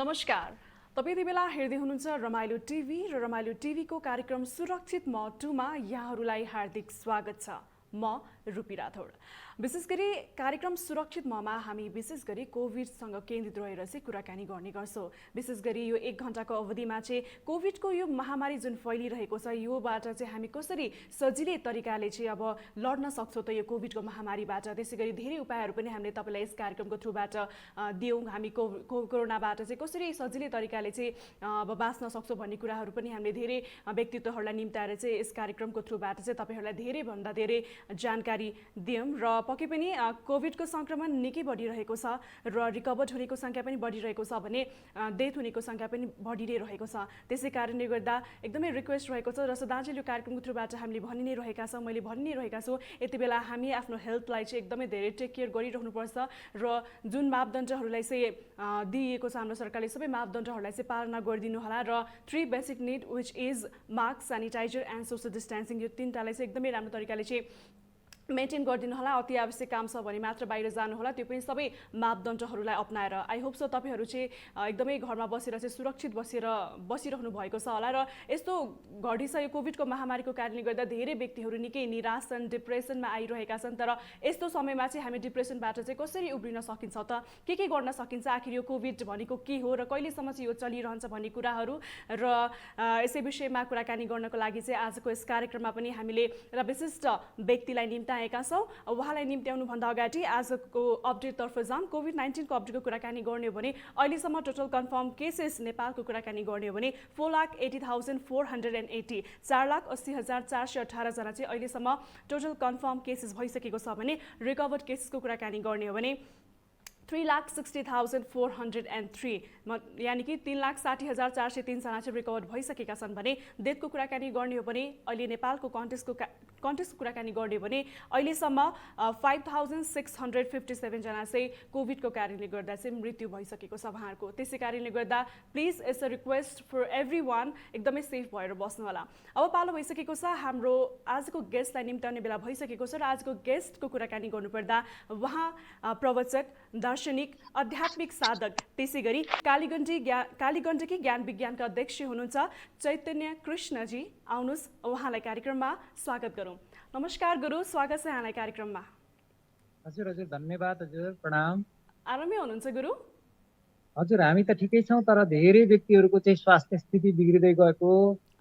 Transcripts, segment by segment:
नमस्कार। तपाईँ यति बेला हेर्दै हुनुहुन्छ रमाइलो टिभी र रमाइलो टिभीको कार्यक्रम सुरक्षित म 2 मा यहाँहरूलाई हार्दिक स्वागत छ। म रुपी राठौड। विशेष गरी कार्यक्रम सुरक्षित ममा हामी विशेष गरी कोभिडसँग केन्द्रित रहेर चाहिँ कुराकानी गर्ने गर्छौँ। विशेष गरी यो 1 घण्टाको अवधिमा चाहिँ कोभिडको यो महामारी जुन फैलिरहेको छ योबाट चाहिँ हामी कसरी सजिलै तरिकाले चाहिँ अब लड्न सक्छौँ त यो कोभिडको महामारीबाट। त्यसै गरी धेरै उपायहरू पनि हामीले तपाईँलाई यस कार्यक्रमको थ्रुबाट दियौँ। हामी कोरोनाबाट चाहिँ कसरी सजिलै तरिकाले चाहिँ अब बाँच्न सक्छौँ भन्ने कुराहरू पनि हामीले धेरै व्यक्तित्वहरूलाई निम्ताएर चाहिँ यस कार्यक्रमको थ्रुबाट चाहिँ तपाईँहरूलाई धेरैभन्दा धेरै जानकारी दियौँ। र पक्कै पनि कोभिडको सङ्क्रमण निकै बढिरहेको छ र रिकभर्ड हुनेको सङ्ख्या पनि बढिरहेको छ भने डेथ हुनेको सङ्ख्या पनि बढी नै रहेको छ। त्यसै कारणले गर्दा एकदमै रिक्वेस्ट रहेको छ र सदाझैँ यो कार्यक्रमको थ्रुबाट हामीले भनि नै रहेका छौँ, मैले भनि नै रहेका छु, यति बेला हामी आफ्नो हेल्थलाई चाहिँ एकदमै धेरै टेक केयर गरिरहनुपर्छ र जुन मापदण्डहरूलाई चाहिँ दिइएको छ हाम्रो सरकारले सबै मापदण्डहरूलाई चाहिँ पालना गरिदिनु होला र 3 basic need which is mask, sanitiser and social distancing यो तीनटालाई चाहिँ एकदमै राम्रो तरिकाले चाहिँ मेन्टेन गरिदिनु होला। अति आवश्यक काम छ भने मात्र बाहिर जानु होला, त्यो पनि सबै मापदण्डहरूलाई अपनाएर। आई होप सो तपाईँहरू चाहिँ एकदमै घरमा बसेर चाहिँ सुरक्षित बसिरहनु भएको छ होला। र यस्तो घडी छ यो कोभिडको महामारीको कारणले गर्दा धेरै व्यक्तिहरू निकै निराश छन्, डिप्रेसनमा आइरहेका छन्। तर यस्तो समयमा चाहिँ हामी डिप्रेसनबाट चाहिँ कसरी उब्रिन सकिन्छ त, के गर्न सकिन्छ, आखिर यो कोभिड भनेको के हो र कहिलेसम्म चाहिँ यो चलिरहन्छ भन्ने कुराहरू र यसै विषयमा कुराकानी गर्नको लागि चाहिँ आजको यस कार्यक्रममा पनि हामीले एउटा विशिष्ट व्यक्तिलाई निम्ताएका छौँ। उहाँलाई निम्त्याउनुभन्दा अगाडि आजको अपडेटतर्फ जाऊँ। कोभिड-19 को अपडेटको कुराकानी गर्ने हो भने अहिलेसम्म टोटल कन्फर्म केसेस नेपालको कुराकानी गर्ने हो भने 4,80,480 4,80,418 जना चाहिँ अहिलेसम्म टोटल कन्फर्म केसेस भइसकेको छ भने रिकभर्ड केसेसको कुराकानी गर्ने हो भने 3,60,403 यानि कि 3,60,403 जना चाहिँ रिकभर भइसकेका छन् भने डेथको कुराकानी गर्ने हो भने अहिले नेपालको कन्टेक्सको कुराकानी गर्ने हो भने अहिलेसम्म 5,657 जना चाहिँ कोभिडको कारणले गर्दा चाहिँ मृत्यु भइसकेको छ उहाँहरूको। त्यसै कारणले गर्दा please it's a request for every one एकदमै सेफ भएर बस्नु होला। अब पालो भइसकेको छ हाम्रो आजको गेस्टलाई निम्ताउने बेला भइसकेको छ र आजको गेस्टको कुराकानी गर्नुपर्दा उहाँ प्रवचक, दार्शनिक, आध्यात्मिक साधक, त्यसै गरी कालीगण्डकी ज्ञान विज्ञानका अध्यक्ष हुनुहुन्छ चैतन्य कृष्णजी। आउनुहोस् उहाँलाई कार्यक्रममा स्वागत गरौँ। नमस्कार गुरु, स्वागत छ यहाँलाई कार्यक्रममा। हजुर हजुर, धन्यवाद हजुर, प्रणाम। आरामै हुनुहुन्छ गुरु? हजुर, हामी त ठिकै छौँ, तर धेरै व्यक्तिहरूको चाहिँ स्वास्थ्य स्थिति बिग्रिँदै गएको,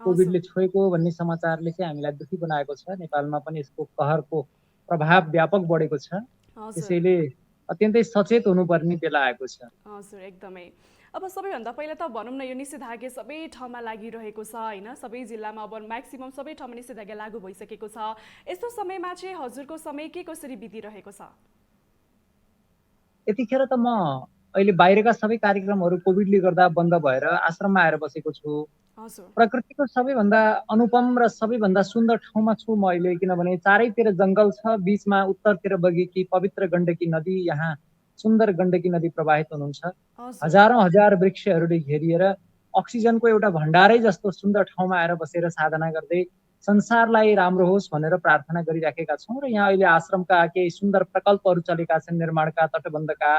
कोभिडले छोएको भन्ने समाचारले चाहिँ हामीलाई दुखी बनाएको छ। नेपालमा पनि यसको कहरको प्रभाव व्यापक बढेको छ, त्यसैले अत्यन्तै सचेत हुनुपर्ने बेला आएको छ। हजुर, एकदमै। अब सबैभन्दा पहिला त भनौँ न यो निषेधाज्ञा सबै ठाउँमा लागिरहेको छ होइन, सबै जिल्लामा अब म्याक्सिमम सबै ठाउँमा निषेधाज्ञा लागू भइसकेको छ। यस्तो समयमा चाहिँ हजुरको समय के कसरी बितिरहेको छ? यतिखेर त म अहिले बाहिरका सबै कार्यक्रमहरू कोभिडले गर्दा बन्द भएर आश्रममा आएर बसेको छु। प्रकृतिको सबैभन्दा अनुपम र सबैभन्दा सुन्दर ठाउँमा छु म अहिले, किनभने चारैतिर जङ्गल छ, बिचमा उत्तरतिर बगेकी पवित्र गण्डकी नदी, यहाँ सुन्दर गण्डकी नदी प्रवाहित हुनुहुन्छ। हजार वृक्षहरूले घेरिएर अक्सिजनको एउटा भण्डारै जस्तो सुन्दर ठाउँमा आएर बसेर साधना गर्दै संसारलाई राम्रो होस् भनेर प्रार्थना गरिराखेका छौँ। र यहाँ अहिले आश्रमका केही सुन्दर प्रकल्पहरू चलेका छन्, निर्माणका, तटबन्धका,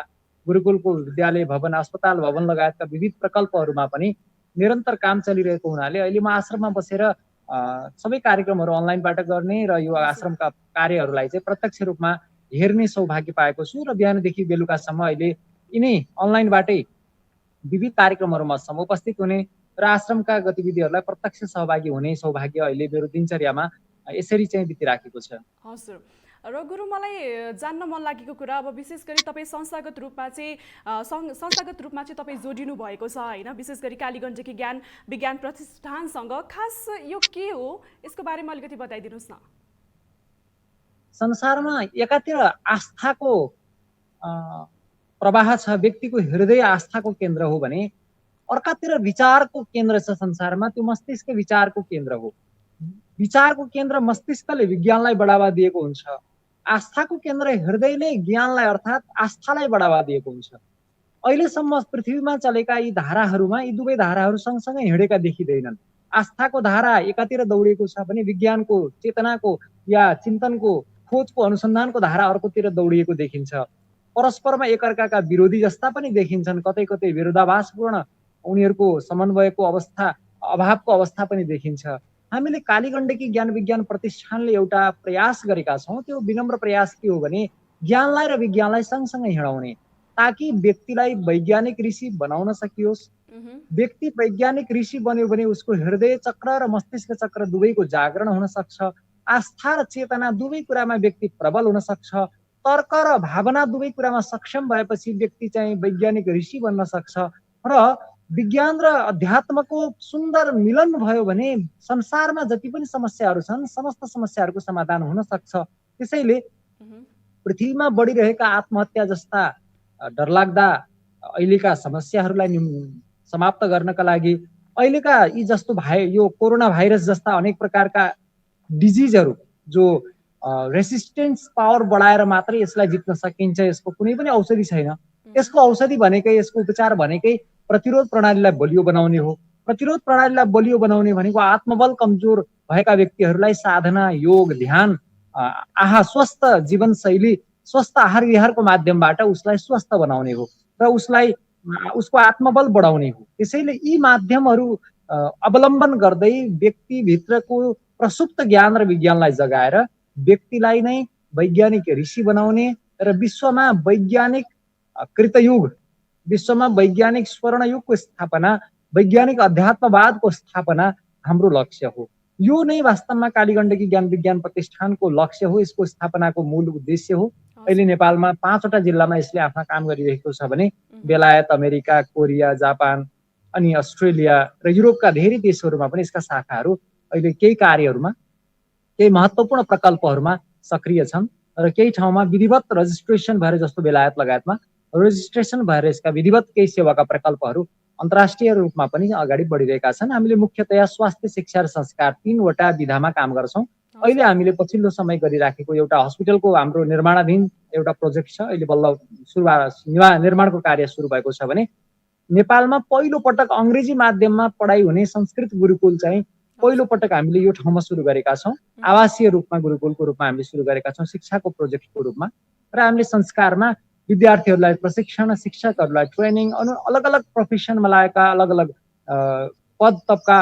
गुरुकुलको विद्यालय भवन, अस्पताल भवन लगायतका विविध प्रकल्पहरूमा पनि निरन्तर काम चलिरहेको हुनाले अहिले म आश्रममा बसेर सबै कार्यक्रमहरू अनलाइनबाट गर्ने र यो आश्रमका कार्यहरूलाई चाहिँ प्रत्यक्ष रूपमा हेर्ने सौभाग्य पाएको छु। र बिहानदेखि बेलुकासम्म अहिले यिनै अनलाइनबाटै विविध कार्यक्रमहरूमा उपस्थित हुने र आश्रमका गतिविधिहरूलाई प्रत्यक्ष सहभागी हुने सौभाग्य अहिले मेरो दिनचर्यामा यसरी चाहिँ बितिराखेको छ। हजुर। र गुरु, मलाई जान्न मन लागेको कुरा अब विशेष गरी तपाईँ संस्थागत रूपमा चाहिँ तपाईँ जोडिनु भएको छ होइन, विशेष गरी कालीगण्डकी ज्ञान विज्ञान प्रतिष्ठानसँग। खास यो के हो यसको बारेमा अलिकति बताइदिनुहोस् न। संसारमा एकातिर आस्थाको प्रवाह छ, व्यक्तिको हृदय आस्थाको केन्द्र हो भने अर्कातिर विचारको केन्द्र छ संसारमा, त्यो मस्तिष्क विचारको केन्द्र हो। विचारको केन्द्र मस्तिष्कले विज्ञानलाई बढावा दिएको हुन्छ, आस्थाको केन्द्र हृदयले ज्ञानलाई अर्थात् आस्थालाई बढावा दिएको हुन्छ। अहिलेसम्म पृथ्वीमा चलेका यी धाराहरूमा यी दुवै धाराहरू सँगसँगै हिँडेका देखिँदैनन्। आस्थाको धारा एकातिर दौडिएको छ भने विज्ञानको, चेतनाको या चिन्तनको, खोजको, अनुसन्धानको धारा अर्कोतिर दौडिएको देखिन्छ। परस्परमा एकअर्काका विरोधी जस्ता पनि देखिन्छन्, कतै कतै विरोधाभासपूर्ण उनीहरूको समन्वयको अवस्था अभावको अवस्था पनि देखिन्छ। हामीले कालीगण्डकी ज्ञान विज्ञान प्रतिष्ठानले एउटा प्रयास गरेका छौँ। त्यो विनम्र प्रयास के हो भने ज्ञानलाई र विज्ञानलाई सँगसँगै हिँडाउने, ताकि व्यक्तिलाई वैज्ञानिक ऋषि बनाउन सकियोस्। व्यक्ति वैज्ञानिक ऋषि बन्यो भने उसको हृदय चक्र र मस्तिष्क चक्र दुवैको जागरण हुन सक्छ। आस्था र चेतना दुवै कुरामा व्यक्ति प्रबल हुन सक्छ। तर्क र भावना दुवै कुरामा सक्षम भएपछि व्यक्ति चाहिँ वैज्ञानिक ऋषि बन्न सक्छ। र विज्ञान र अध्यात्मको सुन्दर मिलन भयो भने संसारमा जति पनि समस्याहरू छन् समस्त समस्याहरूको समाधान हुन सक्छ। त्यसैले पृथ्वीमा बढिरहेका आत्महत्या जस्ता डरलाग्दा अहिलेका समस्याहरूलाई समाप्त गर्नका लागि अहिलेका यी जस्तो यो कोरोना भाइरस जस्ता अनेक प्रकारका डिजिजहरू जो रेसिस्टेन्स पावर बढाएर मात्रै यसलाई जित्न सकिन्छ, यसको कुनै पनि औषधि छैन। यसको औषधि भनेकै, यसको उपचार भनेकै प्रतिरोध प्रणालीलाई बलियो बनाउने हो। प्रतिरोध प्रणालीलाई बलियो बनाउने भनेको आत्मबल कमजोर भएका व्यक्तिहरूलाई साधना, योग, ध्यान, स्वस्थ जीवनशैली, स्वस्थ आहार विहारको माध्यमबाट उसलाई स्वस्थ बनाउने हो र उसको आत्मबल बढाउने हो। त्यसैले यी माध्यमहरू अवलम्बन गर्दै व्यक्तिभित्रको प्रसुप्त ज्ञान र विज्ञानलाई जगाएर व्यक्तिलाई नै वैज्ञानिक ऋषि बनाउने र विश्वमा वैज्ञानिक कृतयुग, विश्वमा वैज्ञानिक स्वर्णयुगको स्थापना, वैज्ञानिक अध्यात्मवादको स्थापना हाम्रो लक्ष्य हो। यो नै वास्तवमा कालीगण्डकी ज्ञान विज्ञान प्रतिष्ठानको लक्ष्य हो, यसको स्थापनाको मूल उद्देश्य हो। अहिले नेपालमा 5वटा जिल्लामा यसले आफ्ना काम गरिरहेको छ भने बेलायत, अमेरिका, कोरिया, जापान अनि अस्ट्रेलिया र युरोपका धेरै देशहरूमा पनि यसका शाखाहरू अहिले केही कार्यहरूमा, केही महत्त्वपूर्ण प्रकल्पहरूमा सक्रिय छन् र केही ठाउँमा विधिवत रजिस्ट्रेसन भएर, जस्तो बेलायत लगायतमा रजिस्ट्रेसन भएर यसका विधिवत केही सेवाका प्रकल्पहरू अन्तर्राष्ट्रिय रूपमा पनि अगाडि बढिरहेका छन्। हामीले मुख्यतया स्वास्थ्य, शिक्षा र संस्कार 3वटा विधामा काम गर्छौँ। अहिले हामीले पछिल्लो समय गरिराखेको एउटा हस्पिटलको हाम्रो निर्माणाधीन एउटा प्रोजेक्ट छ। अहिले बल्ल निर्माणको कार्य सुरु भएको छ भने नेपालमा पहिलो पटक अङ्ग्रेजी माध्यममा पढाइ हुने संस्कृत गुरुकुल चाहिँ पहिलो पटक हामीले यो ठाउँमा सुरु गरेका छौँ। आवासीय रूपमा गुरुकुलको रूपमा हामीले सुरु गरेका छौँ, शिक्षाको प्रोजेक्टको रूपमा। र हामीले संस्कारमा विद्यार्थीहरूलाई प्रशिक्षण, शिक्षकहरूलाई ट्रेनिङ, अलग अलग प्रोफेसनमा लागेका अलग अलग पद तबका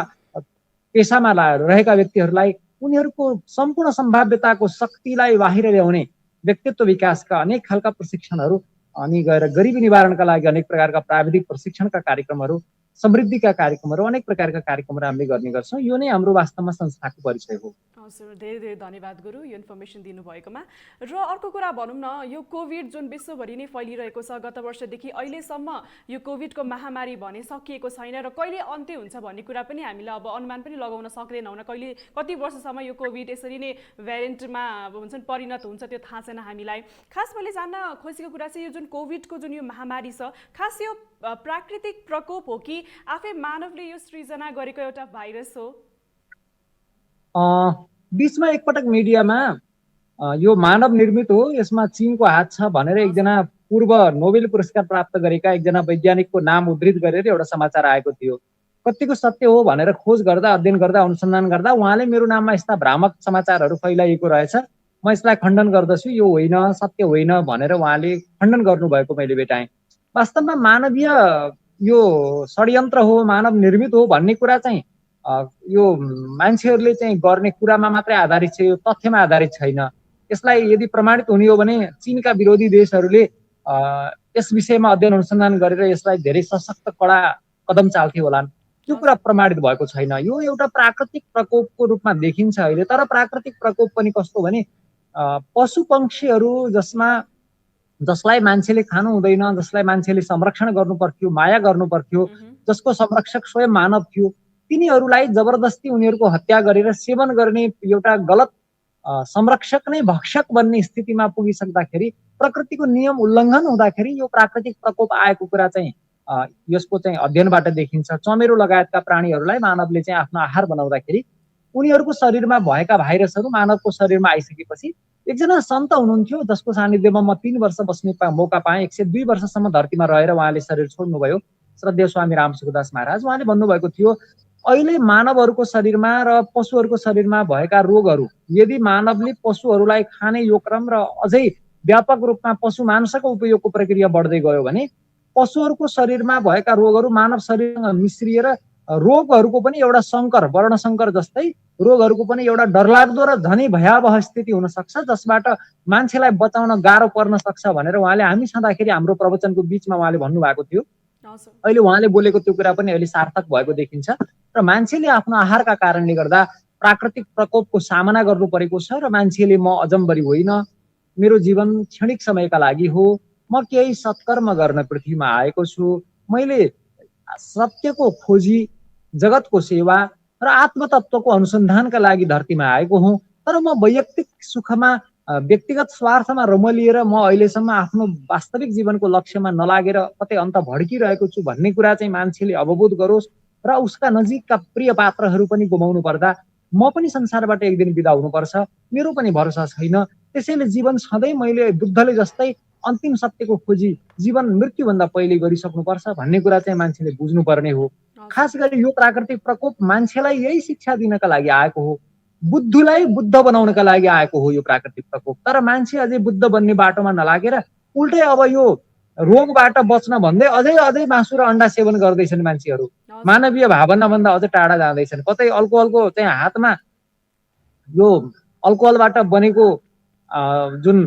पेसामा रहेका व्यक्तिहरूलाई उनीहरूको सम्पूर्ण सम्भाव्यताको शक्तिलाई बाहिर ल्याउने व्यक्तित्व विकासका अनेक खालका प्रशिक्षणहरू अनि गएर गरिबी निवारणका लागि अनेक प्रकारका प्राविधिक प्रशिक्षणका कार्यक्रमहरू, समृद्धिका कार्यक्रमहरू, अनेक प्रकारका कार्यक्रमहरू हामीले गर्ने गर्छौँ। यो नै हाम्रो वास्तवमा संस्थाको परिचय हो। हजुर, धेरै धेरै धन्यवाद गुरु यो इन्फर्मेसन दिनुभएकोमा। र अर्को कुरा भनौँ न, यो कोभिड जुन विश्वभरि नै फैलिरहेको छ, गत वर्षदेखि अहिलेसम्म यो कोभिडको महामारी भने सकिएको छैन र कहिले अन्त्य हुन्छ भन्ने कुरा पनि हामीले अब अनुमान पनि लगाउन सक्दैनौँ न। कति वर्षसम्म यो कोभिड यसरी नै भ्यारिएन्टमा हुन्छ नि परिणत हुन्छ त्यो थाहा छैन हामीलाई। खास मैले जान्न खोजेको कुरा चाहिँ यो जुन कोभिडको जुन यो महामारी छ, खास यो प्राकृतिक प्रकोप हो कि आफै मानवले यो सृजना गरेको एउटा भाइरस हो? बीचमा एकपटक मिडियामा यो मानव निर्मित हो, यसमा चीनको हात छ भनेर एकजना पूर्व नोबेल पुरस्कार प्राप्त गरेका एकजना वैज्ञानिकको नाम उद्धृत गरेर एउटा समाचार आएको थियो। कतिको सत्य हो भनेर खोज गर्दा, अध्ययन गर्दा, अनुसन्धान गर्दा उहाँले मेरो नाममा यस्ता भ्रामक समाचारहरू फैलाइएको रहेछ, म यसलाई खण्डन गर्दछु, यो होइन, सत्य होइन भनेर उहाँले खण्डन गर्नुभएको मैले भेटाएँ। वास्तवमा मानवीय यो षड्यन्त्र हो, मानव निर्मित हो भन्ने कुरा चाहिँ यो मान्छेहरूले चाहिँ गर्ने कुरामा मात्रै आधारित छ, यो तथ्यमा आधारित छैन। यसलाई यदि प्रमाणित हुने हो भने चीनका विरोधी देशहरूले यस विषयमा अध्ययन अनुसन्धान गरेर यसलाई धेरै सशक्त कडा कदम चाल्थे होलान्। त्यो कुरा प्रमाणित भएको छैन। यो एउटा प्राकृतिक प्रकोपको रूपमा देखिन्छ अहिले। तर प्राकृतिक प्रकोप पनि कस्तो भने पशु पक्षीहरू जसलाई मान्छेले खानु हुँदैन, जसलाई मान्छेले संरक्षण गर्नु पर्थ्यो, माया गर्नु पर्थ्यो, जसको संरक्षक स्वयं मानव थियो, तिनीहरूलाई जबरजस्ती उनीहरूको हत्या गरेर सेवन गर्ने एउटा गलत संरक्षक नै भक्षक बन्ने स्थितिमा पुगिसक्दाखेरि, प्रकृतिको नियम उल्लङ्घन हुँदाखेरि यो प्राकृतिक प्रकोप आएको कुरा चाहिँ यसको चाहिँ अध्ययनबाट देखिन्छ। चमेरो लगायतका प्राणीहरूलाई मानवले चाहिँ आफ्नो आहार बनाउँदाखेरि उनीहरूको शरीरमा भएका भाइरसहरू मानवको शरीरमा आइसकेपछि एकजना सन्त हुनुहुन्थ्यो जसको सानिध्यमा म 3 वर्ष बस्ने मौका पाएँ। 102 वर्षसम्म धरतीमा रहेर उहाँले शरीर छोड्नुभयो, श्रद्धेय स्वामी रामसुखदास महाराज। उहाँले भन्नुभएको थियो, अहिले मानवहरूको शरीरमा र पशुहरूको शरीरमा भएका रोगहरू यदि मानवले पशुहरूलाई खाने यो क्रम र अझै व्यापक रूपमा पशु मांसको उपयोगको प्रक्रिया बढ्दै गयो भने पशुहरूको शरीरमा भएका रोगहरू मानव शरीरसँग मिश्रिएर रोगहरूको पनि एउटा संकर वर्णशंकर जस्तै रोगहरूको पनि एउटा डरलाग्दो र झनै भयावह स्थिति हुन सक्छ, जसबाट मान्छेलाई बचाउन गाह्रो पर्न सक्छ भनेर उहाँले हामी छँदाखेरि हाम्रो प्रवचनको बीचमा उहाँले भन्नुभएको थियो। अहिले उहाँले बोलेको त्यो कुरा पनि अहिले सार्थक भएको देखिन्छ र मान्छेले आफ्नो आहारका कारणले गर्दा प्राकृतिक प्रकोपको सामना गर्नु परेको छ र मान्छेले म अजम्बरी होइन, मेरो जीवन क्षणिक समयका लागि हो, म केही सत्कर्म गर्न पृथ्वीमा आएको छु, मैले सत्यको खोजी, जगतको सेवा र आत्मतत्वको अनुसन्धानका लागि धरतीमा आएको हुँ, तर म वैयक्तिक सुखमा व्यक्तिगत स्वार्थमा रमलिएर म अहिलेसम्म आफ्नो वास्तविक जीवनको लक्ष्यमा नलागेर कतै अन्त भड्किरहेको छु भन्ने कुरा चाहिँ मान्छेले अवबोध गरोस् र उसका नजिकका प्रिय पात्रहरू पनि गुमाउनु पर्दा म पनि संसारबाट एक दिन बिदा हुनुपर्छ, मेरो पनि भरोसा छैन, त्यसैले जीवन सधैँ मैले बुद्धले जस्तै अन्तिम सत्यको खोजी जीवन मृत्युभन्दा पहिले गरिसक्नुपर्छ भन्ने कुरा चाहिँ मान्छेले बुझ्नुपर्ने हो। खास गरी यो प्राकृतिक प्रकोप मान्छेलाई यही शिक्षा दिनका लागि आएको हो, बुद्धलाई बुद्ध बनाउनका लागि आएको हो यो प्राकृतिक प्रकोप। तर मान्छे अझै बुद्ध बन्ने बाटोमा नलागेर उल्टै अब यो रोगबाट बच्न भन्दै अझै अझै मासु र अन्डा सेवन गर्दैछन् मान्छेहरू, मानवीय भावनाभन्दा अझ टाढा जाँदैछन्। कतै अल्कोहलको चाहिँ हातमा यो अल्कोहलबाट बनेको जुन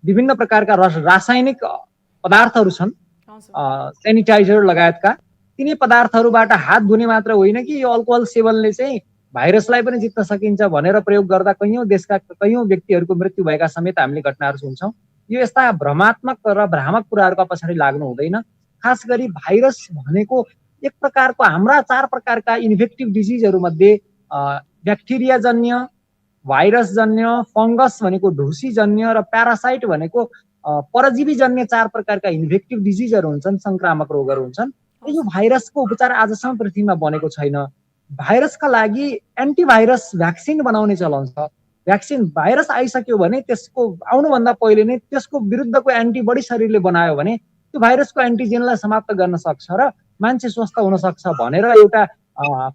विभिन्न प्रकारका रासायनिक पदार्थहरू छन्, सेनिटाइजर लगायतका, तिनी पदार्थहरूबाट हात धुने मात्र होइन कि यो अल्कोहल सेवनले चाहिँ भाइरसलाई पनि जित्न सकिन्छ भनेर प्रयोग गर्दा कैयौं देशका कैयौं व्यक्तिहरूको मृत्यु भएका समेत हामीले घटनाहरू सुन्छौँ। यो यस्ता भ्रमात्मक र भ्रामक कुराहरूका पछाडि लाग्नु हुँदैन। खास गरी भाइरस भनेको एक प्रकारको हाम्रा 4 प्रकारका इन्फेक्टिभ डिजिजहरू मध्ये ब्याक्टेरियाजन्य, भाइरसजन्य, फंगस भनेको ढुसीजन्य र प्यारासाइट भनेको परजीवीजन्य 4 प्रकारका इन्फेक्टिभ डिजिजहरू हुन्छन्, संक्रामक रोगहरू हुन्छन्। यो भाइरसको उपचार आजसम्म पृथ्वीमा बनेको छैन। भाइरसका लागि एन्टिभाइरस भ्याक्सिन बनाउने चलन छ। भ्याक्सिन भाइरस आइसक्यो भने त्यसको आउनुभन्दा पहिले नै त्यसको विरुद्धको एन्टिबडी शरीरले बनायो भने त्यो भाइरसको एन्टिजेनलाई समाप्त गर्न सक्छ र मान्छे स्वस्थ हुन सक्छ भनेर एउटा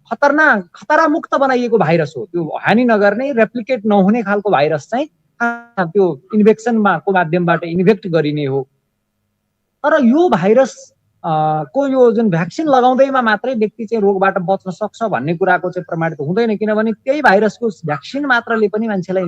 खतरा मुक्त बनाइएको भाइरस हो। त्यो हानि नगर्ने, रेप्लिकेट नहुने खालको भाइरस चाहिँ त्यो इन्फेक्सनमा को माध्यमबाट इन्फेक्ट गरिने हो। तर यो भाइरस को यो जुन भ्याक्सिन लगाउँदैमा मात्रै व्यक्ति चाहिँ रोगबाट बच्न सक्छ भन्ने कुराको चाहिँ प्रमाणित हुँदैन, किनभने त्यही भाइरसको भ्याक्सिन मात्रले पनि मान्छेलाई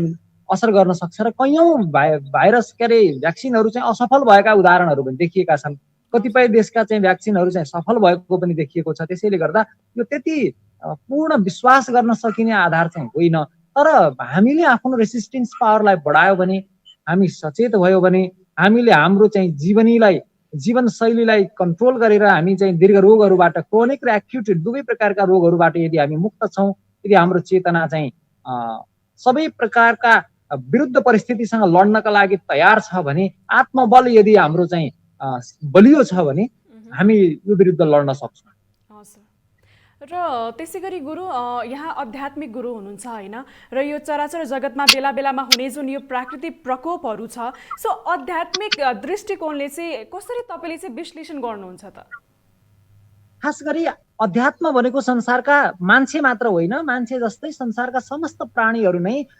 असर गर्न सक्छ र कैयौं भाइरस भ्याक्सिनहरू चाहिँ असफल भएका उदाहरणहरू पनि देखिएका छन्। कतिपय देशका चाहिँ भ्याक्सिनहरू चाहिँ सफल भएको पनि देखिएको छ। त्यसैले गर्दा यो त्यति पूर्ण विश्वास गर्न सकिने आधार चाहिँ होइन। तर हामीले आफ्नो रेसिस्टेन्स पावरलाई बढायो भने, हामी सचेत भयो भने, हामीले हाम्रो चाहिँ जीवनशैलीलाई कन्ट्रोल गरेर हामी चाहिँ दीर्घ रोगहरूबाट, क्रोनिक र एक्युट दुवै प्रकारका रोगहरूबाट यदि हामी मुक्त छौँ, यदि हाम्रो चेतना चाहिँ सबै प्रकारका विरुद्ध परिस्थितिसँग लड्नका लागि तयार छ भने, आत्मबल यदि हाम्रो चाहिँ बलियो छ भने हामी यो विरुद्ध लड्न सक्छौँ। र त्यसै गरी गुरु, यहाँ आध्यात्मिक गुरु हुनुहुन्छ होइन, र यो चराचर जगतमा बेला बेलामा हुने जुन यो प्राकृतिक प्रकोपहरू छ, सो आध्यात्मिक दृष्टिकोणले चाहिँ कसरी तपाईँले चाहिँ विश्लेषण गर्नुहुन्छ त? खास गरी अध्यात्म भनेको संसारका मान्छे मात्र होइन, मान्छे जस्तै संसारका समस्त प्राणीहरू नै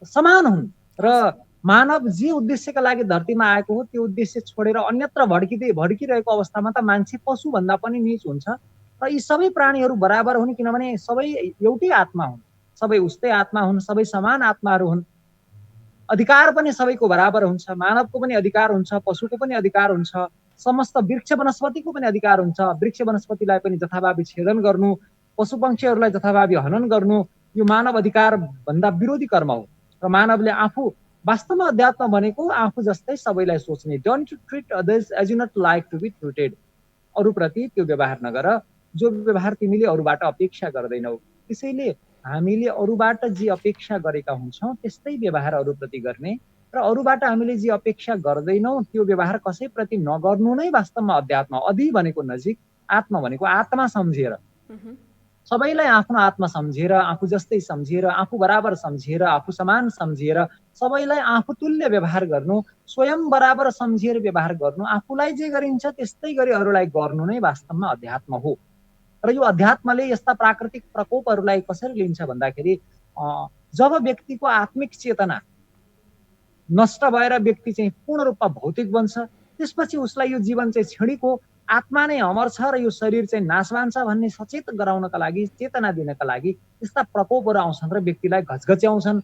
समान हुन् र मानव जे उद्देश्यका लागि धरतीमा आएको हो त्यो उद्देश्य छोडेर अन्यत्र भड्किरहेको अवस्थामा त मान्छे पशुभन्दा पनि नीच हुन्छ। र यी सबै प्राणीहरू बराबर हुन्, किनभने सबै एउटै आत्मा हुन्, सबै उस्तै आत्मा हुन्, सबै समान आत्माहरू हुन्। अधिकार पनि सबैको बराबर हुन्छ, मानवको पनि अधिकार हुन्छ, पशुको पनि अधिकार हुन्छ, समस्त वृक्ष वनस्पतिको पनि अधिकार हुन्छ। वृक्ष वनस्पतिलाई पनि जथाभावी छेदन गर्नु, पशु पक्षीहरूलाई जथाभावी हनन गर्नु यो मानव अधिकार भन्दा विरोधी कर्म हो। र मानवले आफू वास्तवमा अध्यात्म भनेको आफू जस्तै सबैलाई सोच्ने, don't treat others as you not like to be treated. अरूप्रति त्यो व्यवहार नगर जो व्यवहार तिमीले अरूबाट अपेक्षा गर्दैनौ। त्यसैले हामीले अरूबाट जे अपेक्षा गरेका हुन्छौँ त्यस्तै व्यवहार अरूप्रति गर्ने र अरूबाट हामीले जे अपेक्षा गर्दैनौँ त्यो व्यवहार कसैप्रति नगर्नु नै वास्तवमा अध्यात्म। अधि भनेको नजिक, आत्म भनेको आत्मा सम्झेर, सबैलाई आफ्नो आत्मा सम्झेर, आफू जस्तै सम्झेर, आफू बराबर सम्झेर, आफू समान सम्झेर, सबैलाई आफू तुल्य व्यवहार गर्नु, स्वयं बराबर सम्झेर व्यवहार गर्नु, आफूलाई जे गरिन्छ त्यस्तै गरी अरूलाई गर्नु नै वास्तवमा अध्यात्म हो। र यो अध्यात्मले यस्ता प्राकृतिक प्रकोपहरूलाई कसरी लिन्छ भन्दाखेरि जब व्यक्तिको आत्मिक चेतना नष्ट भएर व्यक्ति चाहिँ पूर्ण रूपमा भौतिक बन्छ। त्यसपछि उसलाई यो जीवन चाहिँ क्षणिक हो, आत्मा नै अमर छ र यो शरीर चाहिँ नाशवान छ भन्ने सचेत गराउनका लागि, चेतना दिनका लागि यस्ता प्रकोपहरू आउँछन् र व्यक्तिलाई घचघच्याउँछन्,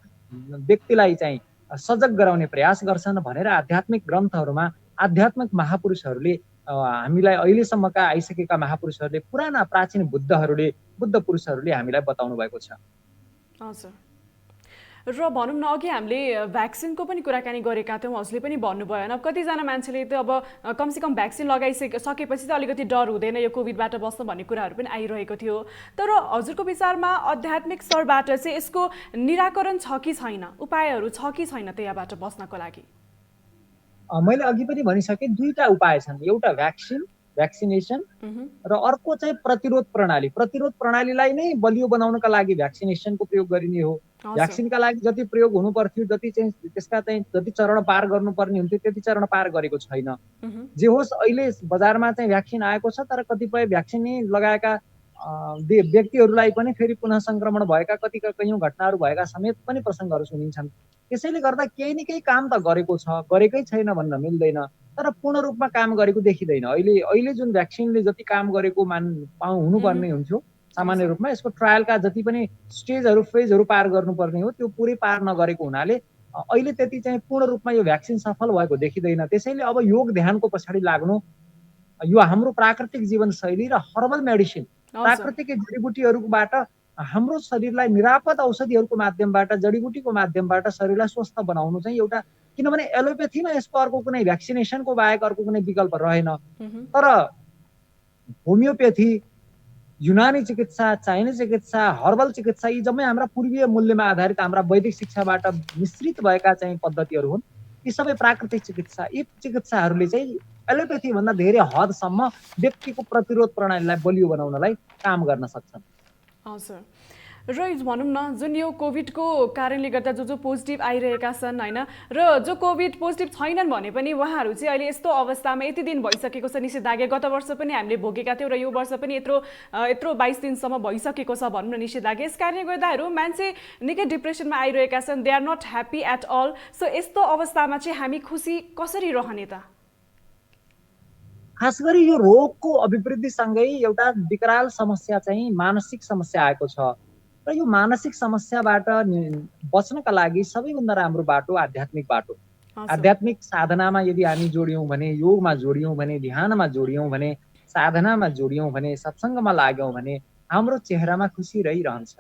व्यक्तिलाई चाहिँ सजग गराउने प्रयास गर्छन् भनेर आध्यात्मिक ग्रन्थहरूमा आध्यात्मिक महापुरुषहरूले हामीलाई अहिलेसम्मका आइसकेका महापुरुषहरूले, पुराना प्राचीन बुद्ध पुरुषहरूले हामीलाई बताउनु भएको छ। हजुर। र भनौँ न, अघि हामीले भ्याक्सिनको पनि कुराकानी गरेका थियौँ, हजुरले पनि भन्नुभयो होइन, कतिजना मान्छेले त अब कमसेकम भ्याक्सिन लगाइसकेपछि त अलिकति डर हुँदैन यो कोभिडबाट बस्नु भन्ने कुराहरू पनि आइरहेको थियो। तर हजुरको विचारमा आध्यात्मिक स्तरबाट चाहिँ यसको निराकरण छ कि छैन, उपायहरू छ कि छैन त यहाँबाट बस्नको लागि? मैले अघि पनि भनिसकेँ, दुईटा उपाय छन्, एउटा भ्याक्सिनेसन र अर्को चाहिँ प्रतिरोध प्रणाली। प्रतिरोध प्रणालीलाई नै बलियो बनाउनका लागि भ्याक्सिनेसनको प्रयोग गरिने हो। भ्याक्सिनका लागि जति प्रयोग हुनु पर्थ्यो, जति चाहिँ त्यसका चाहिँ जति चरण पार गर्नुपर्ने हुन्थ्यो त्यति चरण पार गरेको छैन। जे होस्, अहिले बजारमा चाहिँ भ्याक्सिन आएको छ, तर कतिपय भ्याक्सिन लगाएका व्यक्तिहरूलाई पनि फेरि पुनः सङ्क्रमण भएका कयौँ घटनाहरू भएका समेत पनि प्रसङ्गहरू सुनिन्छन्। त्यसैले गर्दा केही न केही काम त गरेको छ, गरेकै छैन भन्न मिल्दैन, तर पूर्ण रूपमा काम गरेको देखिँदैन। अहिले जुन भ्याक्सिनले जति काम गरेको हुनुपर्ने हुन्थ्यो सामान्य रूपमा, यसको ट्रायलका जति पनि स्टेजहरू, फेजहरू पार गर्नुपर्ने हो त्यो पुरै पार नगरेको हुनाले अहिले त्यति चाहिँ पूर्ण रूपमा यो भ्याक्सिन सफल भएको देखिँदैन। त्यसैले अब योग ध्यानको पछाडि लाग्नु, यो हाम्रो प्राकृतिक जीवनशैली र हर्बल मेडिसिन, प्राकृतिक जडीबुटीहरूबाट हाम्रो शरीरलाई निरापद औषधिहरूको माध्यमबाट, जडीबुटीको माध्यमबाट शरीरलाई स्वस्थ बनाउनु चाहिँ एउटा, किनभने एलोपेथीमा यसको अर्को कुनै भ्याक्सिनेसनको बाहेक अर्को कुनै विकल्प रहेन। तर होमियोपेथी, युनानी चिकित्सा, चाइनिज चिकित्सा, हर्बल चिकित्सा, यी जम्मै हाम्रा पूर्वीय मूल्यमा आधारित हाम्रा वैदिक शिक्षाबाट मिश्रित भएका चाहिँ पद्धतिहरू हुन्। यी सबै प्राकृतिक चिकित्सा, यी चिकित्साहरूले चाहिँ एलोपेथी भन्दा धेरै हदसम्म व्यक्तिको प्रतिरोध प्रणालीलाई बलियो बनाउनलाई काम गर्न सक्छन्। हजुर। र भनौँ न, जुन यो कोभिडको कारणले गर्दा जो पोजिटिभ आइरहेका छन् होइन, र जो कोभिड पोजिटिभ छैनन् भने पनि उहाँहरू चाहिँ अहिले यस्तो अवस्थामा यति दिन भइसकेको छ निषेधाज्ञा, गत वर्ष पनि हामीले भोगेका थियौँ र यो वर्ष पनि यत्रो 22 दिनसम्म भइसकेको छ भनौँ न निषेधाज्ञा। यस कारणले गर्दाहरू मान्छे निकै डिप्रेसनमा आइरहेका छन्, they are not happy at all. So यस्तो अवस्थामा चाहिँ हामी खुसी कसरी रहने त? खास गरी यो रोगको अभिवृद्धिसँगै एउटा विकराल समस्या चाहिँ मानसिक समस्या आएको छ र यो मानसिक समस्याबाट बच्नका लागि सबैभन्दा राम्रो बाटो आध्यात्मिक बाटो। आध्यात्मिक साधनामा यदि हामी जोडियौँ भने, योगमा जोडियौँ भने, ध्यानमा जोडियौँ भने, साधनामा जोडियौँ भने, सत्सङ्गमा लाग्यौँ भने हाम्रो चेहरामा खुसी रहिरहन्छ।